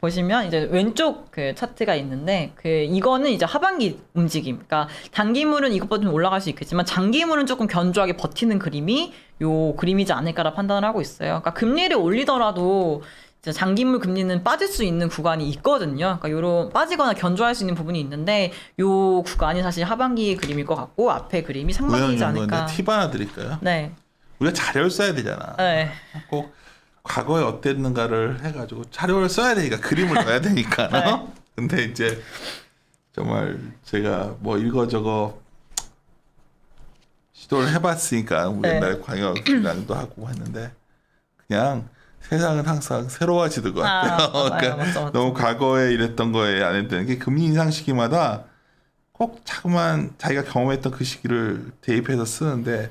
보시면 이제 왼쪽 그 차트가 있는데 그 이거는 이제 하반기 움직임. 그러니까 단기물은 이것보다 좀 올라갈 수 있겠지만 장기물은 조금 견조하게 버티는 그림이 요 그림이지 않을까라 판단을 하고 있어요. 그러니까 금리를 올리더라도 이제 장기물 금리는 빠질 수 있는 구간이 있거든요. 그러니까 요런 빠지거나 견조할 수 있는 부분이 있는데 요 구간이 사실 하반기 그림일 것 같고 앞에 그림이 상반기이지 않을까. 팁 하나 드릴까요? 네. 우리가 자료를 써야 되잖아. 네. 꼭 과거에 어땠는가를 해가지고 자료를 써야 되니까 그림을 넣어야 되니까. 네. 근데 이제 정말 제가 뭐 이거저거 시도를 해봤으니까 우리 네. 옛날에 광역이랑도 하고 했는데 그냥 세상은 항상 새로워지는 것 같아요. 맞아요. 그러니까 맞죠. 너무 과거에 이랬던 거에 안 했던 게 금리 인상 시기마다 꼭 자꾸만 자기가 경험했던 그 시기를 대입해서 쓰는데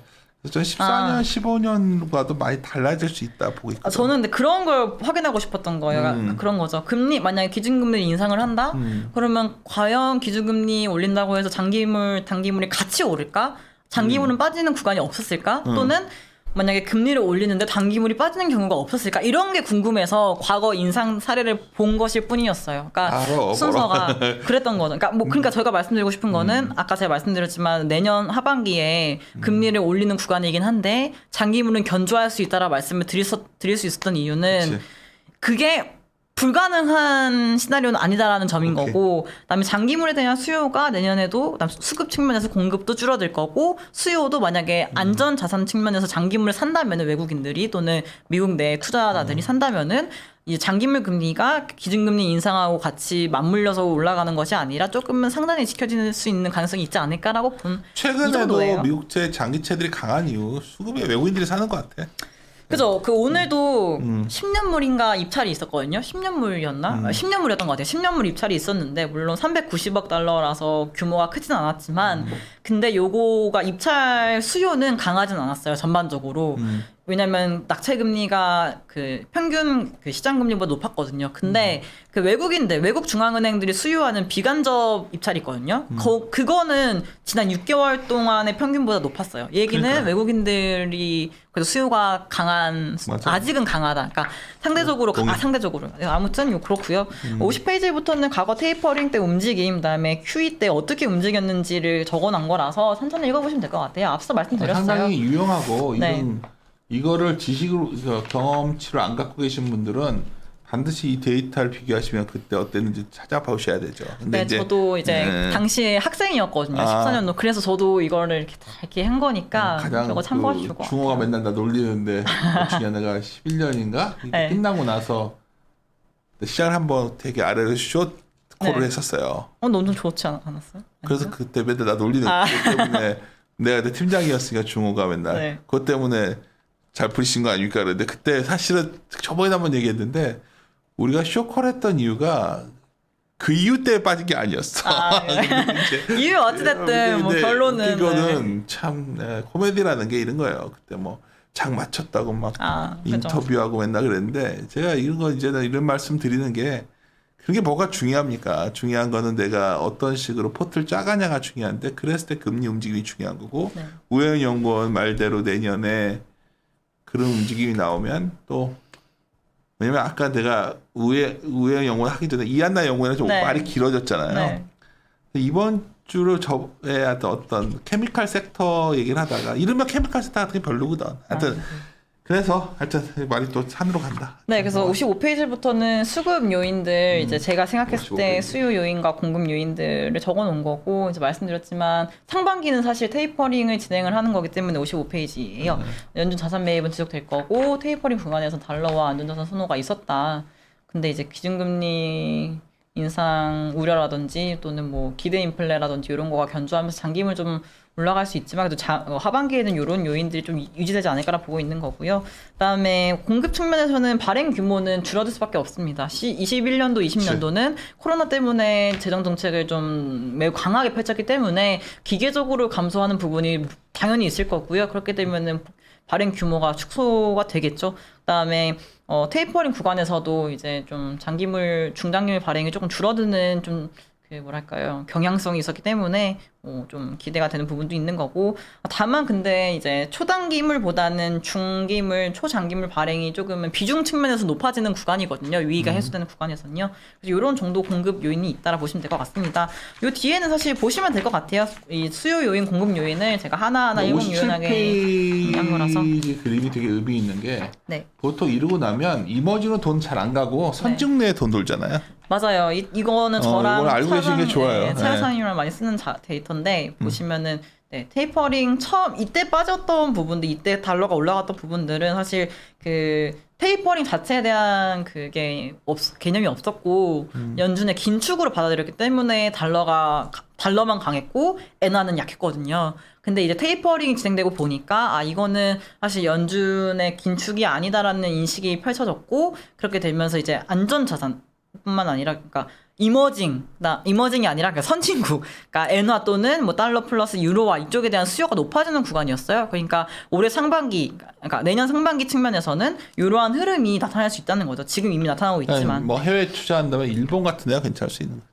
전 14년, 15년과도 많이 달라질 수 있다 보고 있거든요. 저는 근데 그런 걸 확인하고 싶었던 거예요. 그런 거죠. 금리 만약에 기준금리 인상을 한다? 그러면 과연 기준금리 올린다고 해서 장기물, 단기물이 같이 오를까? 장기물은 빠지는 구간이 없었을까? 또는 만약에 금리를 올리는데 단기물이 빠지는 경우가 없었을까? 이런 게 궁금해서 과거 인상 사례를 본 것일 뿐이었어요. 그러니까 순서가 그랬던 거죠. 그러니까 저희가 말씀드리고 싶은 거는 아까 제가 말씀드렸지만 내년 하반기에 금리를 올리는 구간이긴 한데 장기물은 견조할 수 있다라 말씀을 드릴 수 있었던 이유는 그치. 그게 불가능한 시나리오는 아니다라는 점인 거고, 그다음에 장기물에 대한 수요가 내년에도 그다음 수급 측면에서 공급도 줄어들 거고, 수요도 만약에 안전 자산 측면에서 장기물을 산다면 외국인들이 또는 미국 내 투자자들이 산다면은 이제 장기물 금리가 기준금리 인상하고 같이 맞물려서 올라가는 것이 아니라 조금은 상단에 지켜질 수 있는 가능성이 있지 않을까라고 본 이 최근에도 정도예요. 미국제 장기채들이 강한 이유 수급에 외국인들이 사는 것 같아. 그죠. 오늘도 10년물인가 입찰이 있었거든요. 10년물이었나? 10년물이었던 것 같아요. 10년물 입찰이 있었는데, 물론 390억 달러라서 규모가 크진 않았지만, 근데 요거가 입찰 수요는 강하진 않았어요. 전반적으로. 왜냐면 낙채금리가 그 평균 그 시장금리보다 높았거든요. 근데 그 외국 중앙은행들이 수요하는 비간접 입찰이 있거든요. 그거는 지난 6개월 동안의 평균보다 높았어요. 이 얘기는 그러니까. 외국인들이 그래도 수요가 강한, 맞아. 아직은 강하다. 그러니까 상대적으로, 상대적으로. 아무튼 그렇고요. 50페이지부터는 과거 테이퍼링 때 움직임, 그다음에 QE 때 어떻게 움직였는지를 적어놓은 거라서 천천히 읽어보시면 될 것 같아요. 앞서 말씀드렸어요. 상당히 유용하고 네. 이거를 지식으로 경험치로 안 갖고 계신 분들은 반드시 이 데이터를 비교하시면 그때 어땠는지 찾아보셔야 되죠. 근데 네, 이제 저도 이제 당시에 학생이었거든요. 14년도. 그래서 저도 이거를 이렇게 한 거니까 가장 이거 참고하시면 좋을 것 중호가 같아요. 맨날 나 놀리는데 그 중에 내가 11년인가 네. 끝나고 나서 시작을 한번 되게 아래로 숏 콜을 네. 했었어요. 너무 좋지 않았어요? 그래서 그때 맨날 나 놀리는 그것 때문에 내가 그때 팀장이었으니까 중호가 맨날 네. 그것 때문에 잘 부리신 거 아닙니까? 그런데 그때 사실은 저번에 한번 얘기했는데 우리가 쇼콜했던 이유가 그 이유 때문에 빠진 게 아니었어. 이유 어찌됐든 뭐 결론은 이거는 참 코미디라는 게 이런 거예요. 그때 뭐 장 맞췄다고 막 그죠. 인터뷰하고 맨날 그랬는데 제가 이런 거 이제는 이런 말씀 드리는 게 그게 뭐가 중요합니까? 중요한 거는 내가 어떤 식으로 포트를 짜가냐가 중요한데 그랬을 때 금리 움직임이 중요한 거고 네. 우영 연구원 말대로 내년에 그런 움직임이 나오면 또 왜냐면 아까 내가 우영 연구원 하기 전에 이한나 연구원은 좀 네. 말이 길어졌잖아요. 네. 이번 주로 저에 어떤 케미칼 섹터 얘기를 하다가 이른바 케미칼 섹터 같은 게 별로거든. 하여튼 그래서 하여튼 말이 또 산으로 간다. 네, 그래서 55페이지부터는 수급 요인들 이제 제가 생각했을 때 55페이지. 수요 요인과 공급 요인들을 적어 놓은 거고 이제 말씀드렸지만 상반기는 사실 테이퍼링을 진행을 하는 거기 때문에 55페이지예요. 연준 자산 매입은 지속될 거고 테이퍼링 구간에서 달러와 안전자산 선호가 있었다. 근데 이제 기준금리 인상 우려라든지 또는 뭐 기대 인플레라든지 이런 거가 견조하면서 장기물 좀 올라갈 수 있지만 그래도 하반기에는 이런 요인들이 좀 유지되지 않을까라 보고 있는 거고요. 그다음에 공급 측면에서는 발행 규모는 줄어들 수밖에 없습니다. 21년도, 20년도는 코로나 때문에 재정 정책을 좀 매우 강하게 펼쳤기 때문에 기계적으로 감소하는 부분이 당연히 있을 거고요. 그렇게 되면은 발행 규모가 축소가 되겠죠. 그다음에 테이퍼링 구간에서도 이제 좀 장기물, 중장기물 발행이 조금 줄어드는 좀 그 뭐랄까요, 경향성이 있었기 때문에 좀 기대가 되는 부분도 있는 거고, 다만 근데 이제 초단기물보다는 중기물, 초장기물 발행이 조금은 비중 측면에서 높아지는 구간이거든요. 유의가 해소되는 구간에서는요. 그래서 이런 정도 공급 요인이 있다라 보시면 될 것 같습니다. 요 뒤에는 사실 보시면 될 것 같아요. 이 수요 요인, 공급 요인을 제가 하나하나 일목요연하게 정리한 거라서. 57페이지 그림이 되게 의미 있는 게 네. 보통 이러고 나면 이머징은 돈 잘 안 가고 선증내에 돈 돌잖아요. 맞아요. 이거는 저랑 이걸 알고 계시는 게 좋아요. 차장님이랑 많이 쓰는 데이터인데 보시면은 테이퍼링 처음 이때 빠졌던 부분들, 이때 달러가 올라갔던 부분들은 사실 그 테이퍼링 자체에 대한 그게 개념이 없었고 연준의 긴축으로 받아들였기 때문에 달러만 강했고 엔화는 약했거든요. 근데 이제 테이퍼링이 진행되고 보니까 이거는 사실 연준의 긴축이 아니다라는 인식이 펼쳐졌고, 그렇게 되면서 이제 안전자산 뿐만 아니라, 그러니까 이머징이 아니라 그러니까 선진국, 그러니까 엔화 또는 뭐 달러 플러스 유로화 이쪽에 대한 수요가 높아지는 구간이었어요. 그러니까 올해 상반기, 그러니까 내년 상반기 측면에서는 이러한 흐름이 나타날 수 있다는 거죠. 지금 이미 나타나고 있지만. 뭐 해외 투자한다면 일본 같은 데가 괜찮을 수 있는 거예요.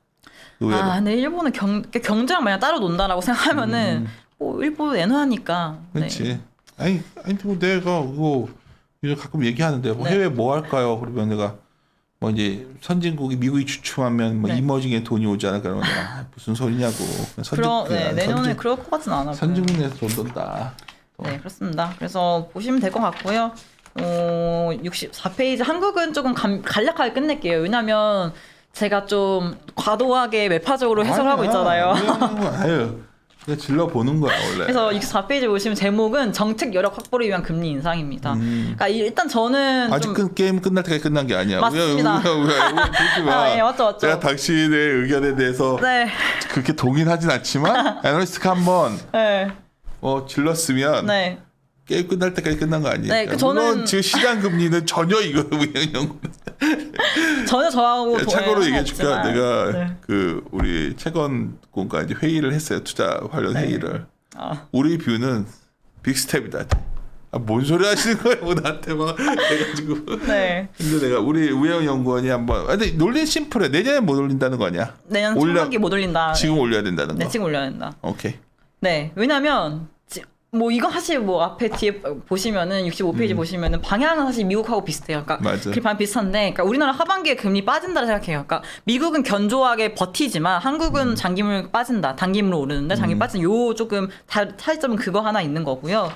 의외로. 근데 일본은 경제랑 만약 따로 논다라고 생각하면은 뭐 일본 엔화니까. 그렇지. 아니 뭐 내가 그거 이제 가끔 얘기하는데 뭐 해외 뭐 할까요? 그러면 내가 뭐 이제 선진국이 미국이 주춤하면 뭐 이머징에 돈이 오잖아. 그러면 내가 무슨 소리냐고. 내년에 그럴 것 같진 않아. 선진국 내에서 돈 돈다. 네, 그렇습니다. 그래서 보시면 될 것 같고요. 64페이지 한국은 조금 간략하게 끝낼게요. 왜냐면 제가 좀 과도하게 매파적으로 해설하고 있잖아요. 아유, 그냥 질러보는 거야 원래. 그래서 64페이지 보시면 제목은 정책 여력 확보를 위한 금리 인상입니다. 그러니까 일단 저는 아직 게임 끝날 때까지 끝난 게 아니야. 맞습니다. 네, 맞죠. 제가 당신의 의견에 대해서 그렇게 동의하진 않지만 애널리스트가 한번 질렀으면 게임 끝날 때까지 끝난 거 아니에요? 네, 물론 지금 시장 금리는 전혀 이거 전혀 저하고 참고로 얘기해줄까? 내가 그 우리 채권공과 이제 회의를 했어요. 투자 관련 회의를. 우리 뷰는 빅스텝이다. 뭔 소리 하시는 거예요? 뭐 나한테 막 해가지고. 근데 내가 우리 우영 연구원이 한번. 근데 논리는 심플해. 내년에 못 올린다는 거 아니야? 내년 상반기 못 올린다. 지금 올려야 된다는 거. 네, 지금 올려야 된다. 오케이. 네, 왜냐면 뭐 이거 사실 뭐 앞에 뒤에 보시면은 65페이지 보시면은 방향은 사실 미국하고 비슷해요. 그러니까 그렇게 비슷한데, 그러니까 우리나라 하반기에 금리 빠진다고 생각해요. 그러니까 미국은 견조하게 버티지만 한국은 장기물 빠진다, 단기물 오르는데 장기 빠진 요 조금 차이점은 그거 하나 있는 거고요.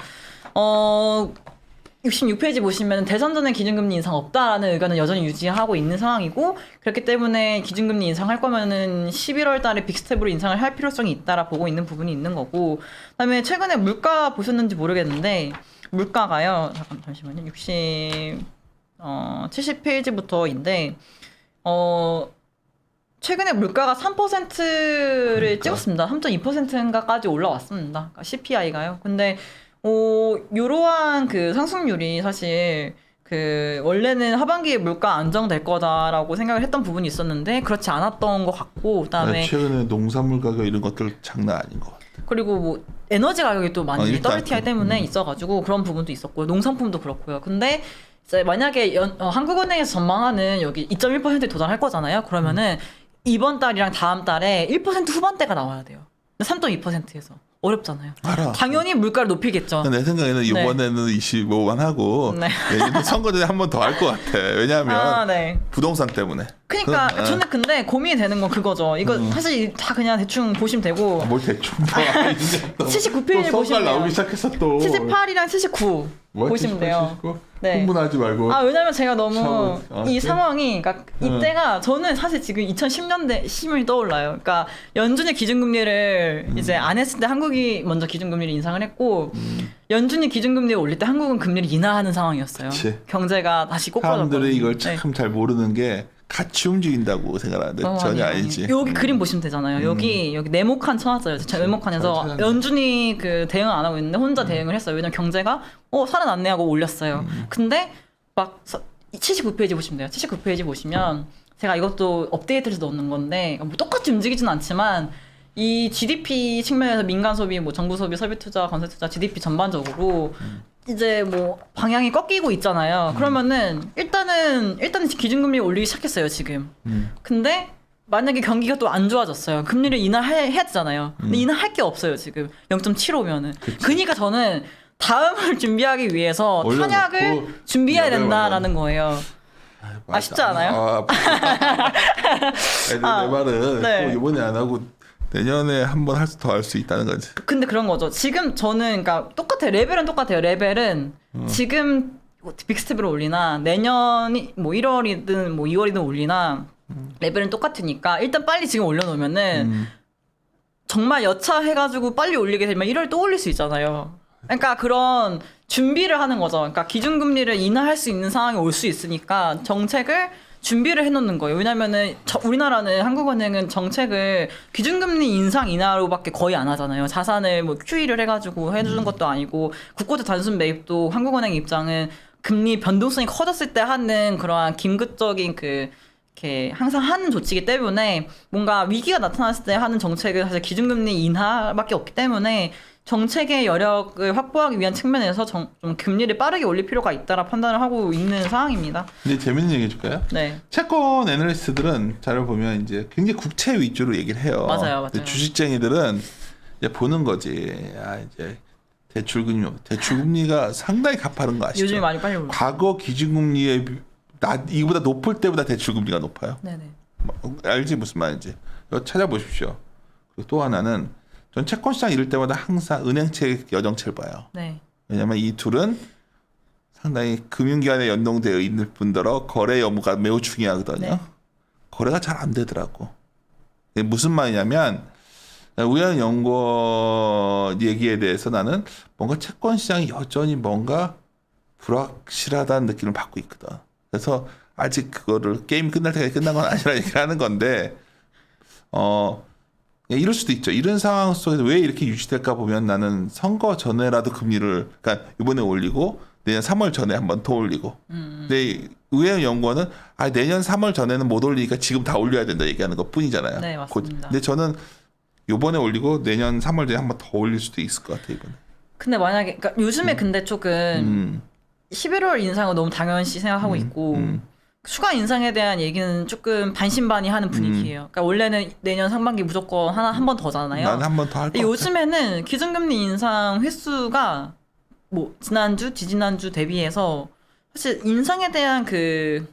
66페이지 보시면 대선 전에 기준금리 인상 없다라는 의견은 여전히 유지하고 있는 상황이고, 그렇기 때문에 기준금리 인상할 거면은 11월 달에 빅스텝으로 인상을 할 필요성이 있다라 보고 있는 부분이 있는 거고, 그다음에 최근에 물가 보셨는지 모르겠는데 물가가요. 잠시만요. 70페이지부터인데 최근에 물가가 3%를 찍었습니다. 3.2%인가까지 올라왔습니다. 그러니까 CPI가요. 근데 요러한 그 상승률이 사실 그 원래는 하반기에 물가 안정될 거다라고 생각을 했던 부분이 있었는데 그렇지 않았던 것 같고, 그다음에 최근에 농산물 가격 이런 것들 장난 아닌 것 같아. 그리고 뭐 에너지 가격이 또 많이 WTI 때문에 음. 있어가지고 그런 부분도 있었고요. 농산품도 그렇고요. 근데 이제 만약에 한국은행에서 전망하는 여기 2.1%에 도달할 거잖아요. 그러면은 이번 달이랑 다음 달에 1% 후반대가 나와야 돼요. 3.2%에서. 어렵잖아요. 알아. 당연히 물가를 높이겠죠. 내 생각에는 이번에는 25만 하고 내년도 선거 전에 한 번 더 할 것 같아. 왜냐하면 부동산 때문에. 그러니까 저는 근데 고민이 되는 건 그거죠. 이거 사실 다 그냥 대충 보시면 되고. 뭘 대충 봐. 79페이지 보시면 나오기 시작했어 또. 78이랑 79 보시면 돼요. 흥분하지 말고. 왜냐면 제가 너무 이 상황이, 그러니까 이때가 저는 사실 지금 2010년대 시민이 떠올라요. 그러니까 연준이 기준금리를 이제 안 했을 때 한국이 먼저 기준금리를 인상을 했고, 연준이 기준금리를 올릴 때 한국은 금리를 인하하는 상황이었어요. 그치. 경제가 다시 꼬꾸라졌거든요. 사람들이 이걸 참 잘 모르는 게 같이 움직인다고 생각하는데 전혀 아니지. 여기 그림 보시면 되잖아요. 여기 네모칸 쳐놨어요. 네모칸에서 연준이 그 대응 안 하고 있는데 혼자 대응을 했어요. 왜냐면 경제가 살아났네 하고 올렸어요. 근데 막 79페이지 보시면 돼요. 79페이지 보시면 제가 이것도 업데이트해서 넣는 건데 뭐 똑같이 움직이진 않지만 이 GDP 측면에서 민간 소비, 뭐 정부 소비, 설비 투자, 건설 투자, GDP 전반적으로 이제 뭐 방향이 꺾이고 있잖아요. 그러면은 일단은 기준금리 올리기 시작했어요 지금. 근데 만약에 경기가 또 안 좋아졌어요. 금리를 인하해야 되잖아요. 근데 인하할 게 없어요 지금 0.75면은. 그러니까 저는 다음을 준비하기 위해서 올려놓고 탄약을 준비해야 약을 된다라는 거예요. 아쉽지 않아요? 내 말은 네. 또 이번에 안 하고 내년에 한 번 더 할 수 있다는 거지. 근데 그런 거죠. 지금 저는 그러니까 똑같아요. 레벨은 똑같아요. 레벨은 지금 빅스텝을 올리나 내년이 뭐 1월이든 뭐 2월이든 올리나 레벨은 똑같으니까 일단 빨리 지금 올려놓으면은 정말 여차해가지고 빨리 올리게 되면 1월 또 올릴 수 있잖아요. 그러니까 그런 준비를 하는 거죠. 그러니까 기준금리를 인하할 수 있는 상황이 올 수 있으니까 정책을 준비를 해놓는 거예요. 왜냐면은 우리나라는 한국은행은 정책을 기준금리 인상 인하로밖에 거의 안 하잖아요. 자산을 뭐 QE를 해가지고 해주는 것도 아니고 국고채 단순 매입도 한국은행 입장은 금리 변동성이 커졌을 때 하는 그러한 긴급적인 이렇게 항상 하는 조치이기 때문에 뭔가 위기가 나타났을 때 하는 정책은 사실 기준금리 인하밖에 없기 때문에 정책의 여력을 확보하기 위한 측면에서 좀 금리를 빠르게 올릴 필요가 있다라 판단을 하고 있는 상황입니다. 근데 재밌는 얘기 해줄까요? 네. 채권 애널리스트들은 잘 보면 이제 굉장히 국채 위주로 얘기를 해요. 맞아요. 근데 주식쟁이들은 이제 보는 거지. 이제 대출금리가 상당히 가파른 거 아시죠? 요즘에 많이 빨리 올라. 과거 기준금리에 이거보다 높을 때보다 대출금리가 높아요. 네네. 알지 무슨 말인지. 이거 찾아보십시오. 그리고 또 하나는 전 채권 시장 이럴 때마다 항상 은행채 여정채를 봐요. 네. 왜냐면 이 둘은 상당히 금융기관에 연동되어 있는 분들어 거래 여부가 매우 중요하거든요. 네. 거래가 잘 안 되더라고. 이게 무슨 말이냐면 우연 연구원 얘기에 대해서 나는 뭔가 채권 시장이 여전히 뭔가 불확실하다는 느낌을 받고 있거든. 그래서 아직 그거를 게임 끝날 때까지 끝난 건 아니라 얘기를 하는 건데 이럴 수도 있죠. 이런 상황 속에서 왜 이렇게 유지될까 보면 나는 선거 전에라도 금리를 그러니까 이번에 올리고 내년 3월 전에 한 번 더 올리고. 근데 의회 연구원은 내년 3월 전에는 못 올리니까 지금 다 올려야 된다 얘기하는 것 뿐이잖아요. 네, 맞습니다. 근데 저는 이번에 올리고 내년 3월 전에 한 번 더 올릴 수도 있을 것 같아요, 이번에. 근데 만약에 그러니까 요즘에 근데 조금 11월 인상을 너무 당연시 생각하고 있고 추가 인상에 대한 얘기는 조금 반신반의하는 분위기예요. 그러니까 원래는 내년 상반기 무조건 한 번 더잖아요. 난 한 번 더 할 것 같아. 요즘에는 기준금리 인상 횟수가 뭐 지난주, 지지난주 대비해서 사실 인상에 대한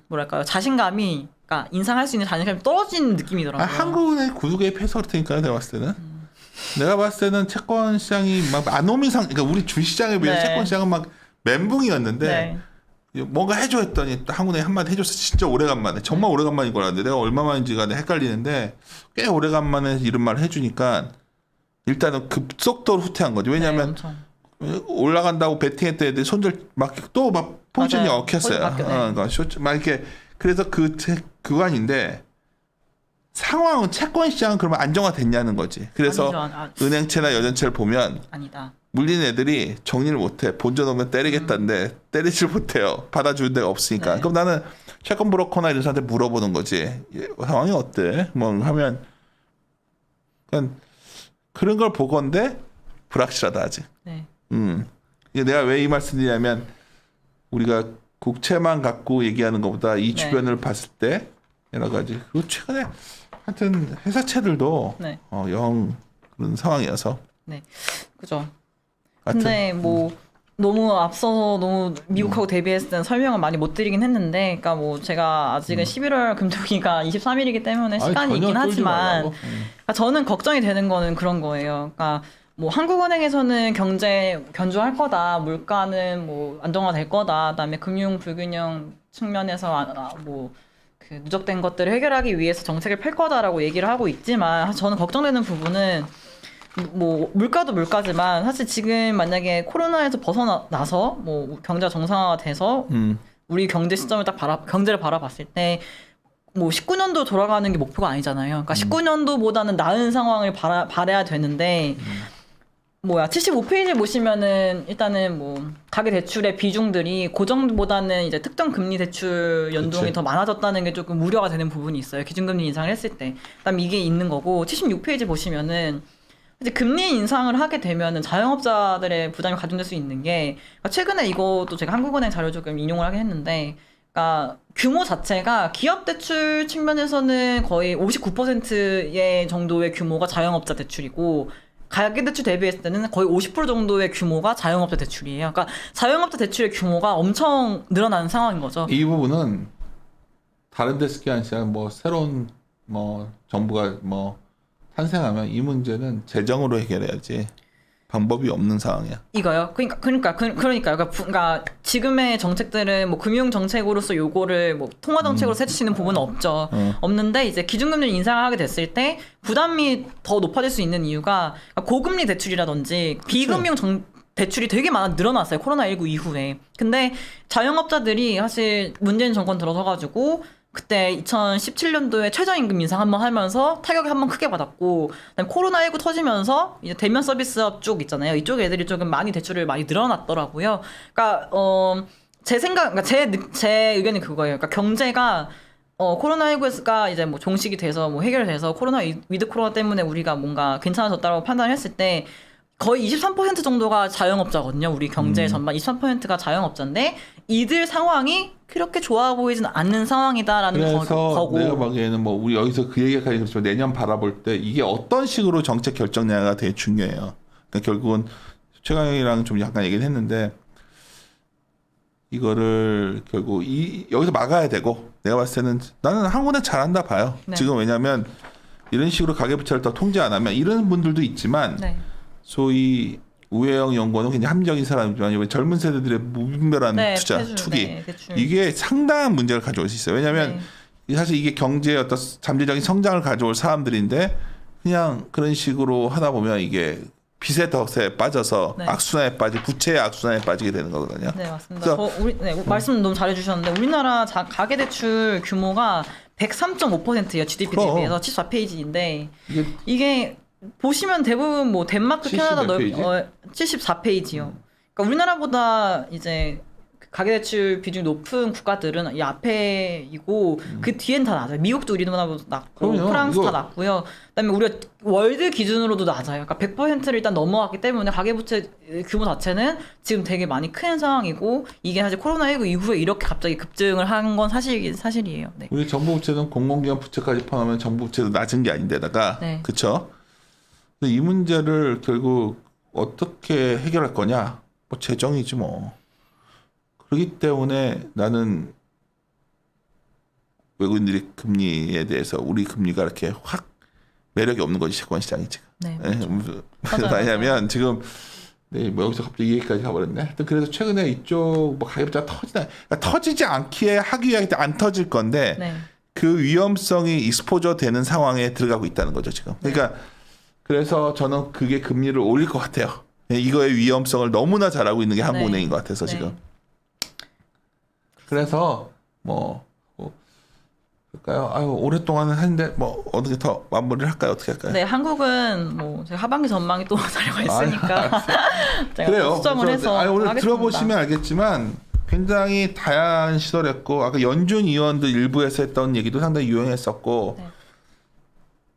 뭐랄까요 자신감이 그러니까 인상할 수 있는 자신감이 떨어지는 느낌이더라고요. 한국은행 구두개 패서 그렇다니까요, 내가 봤을 때는. 내가 봤을 때는 채권 시장이 막 아노미상, 그러니까 우리 주시장에 비해 네. 채권 시장은 막 멘붕이었는데. 네. 뭔가 해줘 했더니 한국은행이 한마디 해줬어. 진짜 오래간만에 정말 오래간만인 거라는데 내가 얼마만인지가 헷갈리는데 꽤 오래간만에 이런 말을 해주니까 일단은 급속도로 후퇴한 거죠. 왜냐하면 올라간다고 베팅했던 애들이 손절 막 또 막 포지션이 맞아요. 엉켰어요. 포지션 바뀌었네. 그러니까 막 이렇게 그래서 그간인데 상황은 채권 시장은 그러면 안정화됐냐는 거지. 그래서 은행채나 여전채를 보면 아니다. 물린 애들이 정리를 못해. 본전 오면 때리겠다는데 때리질 못해요. 받아주는 데가 없으니까. 네. 그럼 나는 채권 브로커나 이런 사람한테 물어보는 거지. 상황이 어때? 뭐 하면 그런 걸 보건데 불확실하다 아직. 네. 이게 내가 왜 이 말씀드리냐면 우리가 국채만 갖고 얘기하는 것보다 이 주변을 봤을 때 여러 가지. 그리고 최근에 하여튼 회사채들도 네. 영 그런 상황이어서. 네. 그죠. 근데 뭐 너무 앞서서 너무 미국하고 대비했을 때는 설명을 많이 못 드리긴 했는데, 그러니까 뭐 제가 아직은 11월 금토기가 23일이기 때문에 시간이 있긴 하지만, 그러니까 저는 걱정이 되는 거는 그런 거예요. 그러니까 뭐 한국은행에서는 경제 견조할 거다, 물가는 뭐 안정화될 거다, 그다음에 금융 불균형 측면에서 뭐 그 누적된 것들을 해결하기 위해서 정책을 펼 거다라고 얘기를 하고 있지만, 저는 걱정되는 부분은 뭐 물가도 물가지만 사실 지금 만약에 코로나에서 벗어나서 뭐 경제가 정상화가 돼서 우리 경제 시점을 경제를 바라봤을 때 뭐 19년도 돌아가는 게 목표가 아니잖아요. 그러니까 19년도보다는 나은 상황을 바라야 되는데 75페이지 보시면은 일단은 뭐 가계 대출의 비중들이 고정보다는 이제 특정 금리 대출 연동이 그치. 더 많아졌다는 게 조금 우려가 되는 부분이 있어요. 기준금리 인상을 했을 때. 그다음 이게 있는 거고 76페이지 보시면은 이제 금리 인상을 하게 되면은 자영업자들의 부담이 가중될 수 있는 게 그러니까 최근에 이것도 제가 한국은행 자료 조금 인용을 하긴 했는데 그러니까 규모 자체가 기업 대출 측면에서는 거의 59%의 정도의 규모가 자영업자 대출이고 가계대출 대비했을 때는 거의 50% 정도의 규모가 자영업자 대출이에요. 그러니까 자영업자 대출의 규모가 엄청 늘어나는 상황인 거죠. 이 부분은 다른 데서 게 아니라 뭐 새로운 뭐 정부가 뭐 탄생하면 이 문제는 재정으로 해결해야지 방법이 없는 상황이야. 이거요. 그러니까 지금의 정책들은 뭐 금융 정책으로서 요거를 뭐 통화 정책으로 세치는 부분은 없죠. 없는데 이제 기준금리를 인상하게 됐을 때 부담이 더 높아질 수 있는 이유가 고금리 대출이라든지 비금융 대출이 되게 늘어났어요. 코로나19 이후에. 근데 자영업자들이 사실 문재인 정권 들어서가지고 그때 2017년도에 최저임금 인상 한번 하면서 타격을 한번 크게 받았고, 그다음에 코로나19 터지면서 이제 대면 서비스업 쪽 있잖아요. 이쪽 애들이 조금 많이 대출을 많이 늘어났더라고요. 그러니까 그러니까 제 의견이 그거예요. 그러니까 경제가 코로나19가 이제 뭐 종식이 돼서 뭐 해결돼서 위드 코로나 때문에 우리가 뭔가 괜찮아졌다고 판단했을 때 거의 23% 정도가 자영업자거든요. 우리 경제 전반 23%가 자영업자인데 이들 상황이 그렇게 좋아 보이진 않는 상황이다라는 그래서 거고. 내가 보기에는 뭐 우리 여기서 그 얘기까지 그렇지만 내년 바라볼 때 이게 어떤 식으로 정책 결정냐가 되게 중요해요. 그러니까 결국은 최강영이랑 좀 약간 얘기를 했는데 이거를 결국 여기서 막아야 되고 내가 봤을 때는 나는 한국은 잘한다 봐요. 네. 지금 왜냐하면 이런 식으로 가계부채를 더 통제 안 하면 이런 분들도 있지만 네. 소위 우혜영 연구원은 굉장히 합리적인 사람이지만 젊은 세대들의 무분별한 투자, 투기 대출. 이게 상당한 문제를 가져올 수 있어요. 왜냐하면 사실 이게 경제의 어떤 잠재적인 성장을 가져올 사람들인데 그냥 그런 식으로 하다 보면 이게 빚의 덫에 빠져서 악순환에 부채의 악순환에 빠지게 되는 거거든요. 네, 맞습니다. 말씀 너무 잘해주셨는데 우리나라 가계대출 규모가 103.5%예요. GDP 대비해서 74페이지인데 이게 보시면 대부분 뭐 덴마크, 캐나다 74페이지요. 그러니까 우리나라보다 이제 가계대출 비중이 높은 국가들은 이 앞에이고 그 뒤엔 다 낮아요. 미국도 우리나라보다 낮고 그럼요. 프랑스 다 낮고요. 그다음에 우리가 월드 기준으로도 낮아요. 그러니까 100%를 일단 넘어갔기 때문에 가계부채 규모 자체는 지금 되게 많이 큰 상황이고 이게 사실 코로나19 이후에 이렇게 갑자기 급증을 한 건 사실이에요. 네. 우리 정부 부채는 공공기관 부채까지 포함하면 정부 부채도 낮은 게 아닌데다가 그렇죠. 근데 이 문제를 결국 어떻게 해결할 거냐? 뭐 재정이지 뭐. 그렇기 때문에 나는 외국인들이 금리에 대해서 우리 금리가 이렇게 확 매력이 없는 거지 채권 시장이 지금. 네. 왜냐하면 지금 뭐 여기서 갑자기 이 얘기까지 가버렸네. 하여튼 그래서 최근에 이쪽 뭐 가격자가 그러니까 터지지 않기에 하기 위해 안 터질 건데 그 위험성이 익스포저 되는 상황에 들어가고 있다는 거죠 지금. 그러니까 그래서 저는 그게 금리를 올릴 것 같아요. 이거의 위험성을 너무나 잘 알고 있는 게 한국은행인 것 같아서 지금. 그래서 그럴까요? 아유 오랫동안 했는데 뭐 어떻게 더 마무리를 할까요? 어떻게 할까요? 네, 한국은 뭐 제가 하반기 전망이 또 자료가 있으니까 제가 그래요. 수정을 해서 오늘 하겠습니다. 들어보시면 알겠지만 굉장히 다양한 시도했고 아까 연준 의원도 일부에서 했던 얘기도 상당히 유용했었고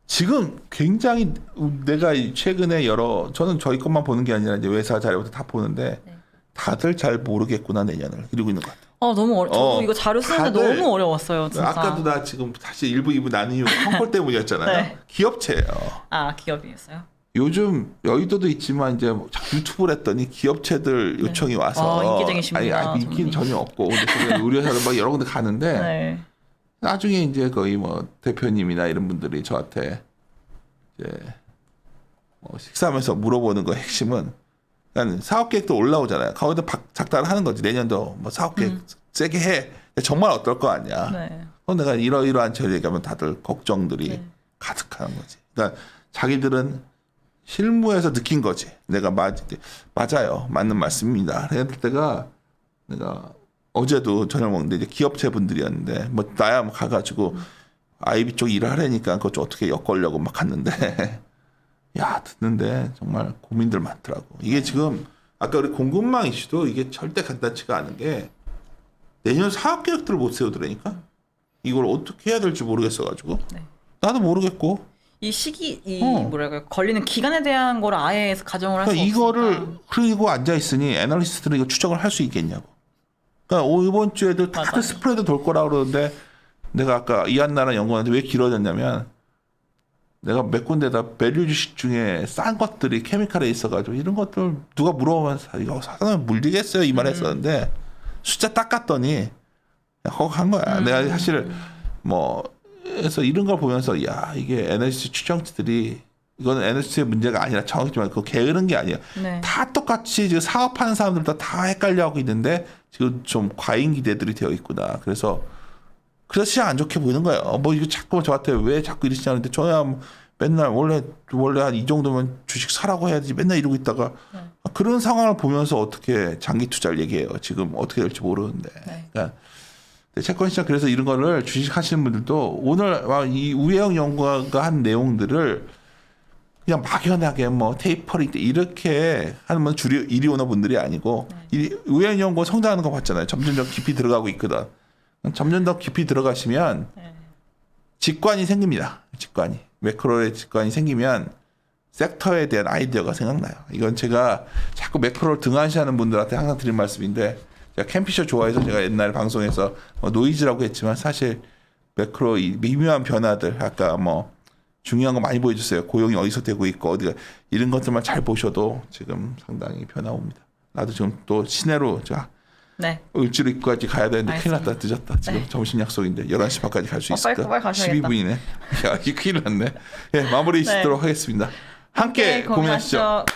지금 굉장히 내가 최근에 저는 저희 것만 보는 게 아니라 이제 회사 자료부터 다 보는데 다들 잘 모르겠구나 내년을 이러고 있는 것 같아요. 너무 저도 이거 자료 쓰는데 너무 어려웠어요. 진짜. 아까도 나 지금 사실 1부, 2부 나눈 이유 펑콜 때문이었잖아요. 기업체예요. 아, 기업이었어요? 요즘 여의도도 있지만 이제 유튜브를 했더니 기업체들 요청이 와서 인기쟁이십니다. 아니 인기는 전혀 없고 근데 의료사를 막 여러 군데 가는데 나중에 이제 거의 뭐 대표님이나 이런 분들이 저한테 이제 식사하면서 물어보는 거 핵심은 그러니까 사업 계획도 올라오잖아요. 거기다 작달을 하는 거지. 내년도 뭐 사업 계획 세게 해. 정말 어떨 거 아니야. 그럼 내가 이러이러한 처리 얘기하면 다들 걱정들이 가득하는 거지. 그러니까 자기들은 실무에서 느낀 거지. 내가 맞아요. 맞는 말씀입니다. 그럴 때가 내가 어제도 저녁 먹는데 이제 기업체 분들이었는데 뭐 나야 뭐 가가지고 아이비 쪽 일을 하려니까 그것 좀 어떻게 엮으려고 막 갔는데 야 듣는데 정말 고민들 많더라고. 이게 지금 아까 우리 공급망 이슈도 이게 절대 간단치가 않은 게 내년 사업 계획들을 못 세우더라니까. 이걸 어떻게 해야 될지 모르겠어가지고 네. 나도 모르겠고. 이 시기, 뭐랄까요, 걸리는 기간에 대한 걸 아예 가정을 할 수 그러니까 없으니까. 이거를 그리고 앉아 있으니 애널리스트들은 이거 추정을 할 수 있겠냐고. 그러니까 이번 주에도 다들 맞아요. 스프레드 돌 거라 그러는데 내가 아까 이한나라 연구원한테 왜 길어졌냐면 내가 몇 군데다 밸류 주식 중에 싼 것들이 케미칼에 있어가지고 이런 것들 누가 물어보면 이거 사면 물리겠어요 이 말 했었는데 숫자 딱 갔더니 허한 거야. 내가 사실 뭐 그래서 이런 걸 보면서 야 이게 에너지 추정치들이 이거는 에너지의 문제가 아니라 정확히만 그거 게으른 게 아니야. 네. 다 똑같이 지금 사업하는 사람들도 다 헷갈려하고 있는데 지금 좀 과잉 기대들이 되어 있구나. 그래서 시장 안 좋게 보이는 거예요. 뭐 이거 자꾸 저한테 왜 자꾸 이러시냐는데 저야 맨날 원래 한 이 정도면 주식 사라고 해야지 맨날 이러고 있다가 네. 그런 상황을 보면서 어떻게 장기 투자를 얘기해요. 지금 어떻게 될지 모르는데. 네. 그러니까 채권 시장 그래서 이런 거를 주식 하시는 분들도 오늘 이 우혜영 연구가 한 내용들을 그냥 막연하게 뭐 테이퍼링 때 이렇게 하는 분 이리 오는 분들이 아니고 우혜영 연구 성장하는 거 봤잖아요. 점점 더 깊이 들어가고 있거든. 점점 더 깊이 들어가시면 네. 직관이 생깁니다. 직관이. 매크로의 직관이 생기면 섹터에 대한 아이디어가 생각나요. 이건 제가 자꾸 매크로를 등한시하는 분들한테 항상 드린 말씀인데 제가 캠피셔 좋아해서 제가 옛날 방송에서 노이즈라고 했지만 사실 매크로 이 미묘한 변화들 아까 뭐 중요한 거 많이 보여줬어요. 고용이 어디서 되고 있고 어디가 이런 것들만 잘 보셔도 지금 상당히 변화 옵니다. 나도 지금 또 시내로 자 네. 을지로 입구까지 가야 되는데 큰일 났다. 늦었다. 지금 네. 점심 약속인데 11시 반까지 갈 수 있을까? 빨리 가셔야겠다. 12분이네. 야, 이게 큰일 났네. 예, 마무리 짓도록 하겠습니다. 함께 고민하시죠.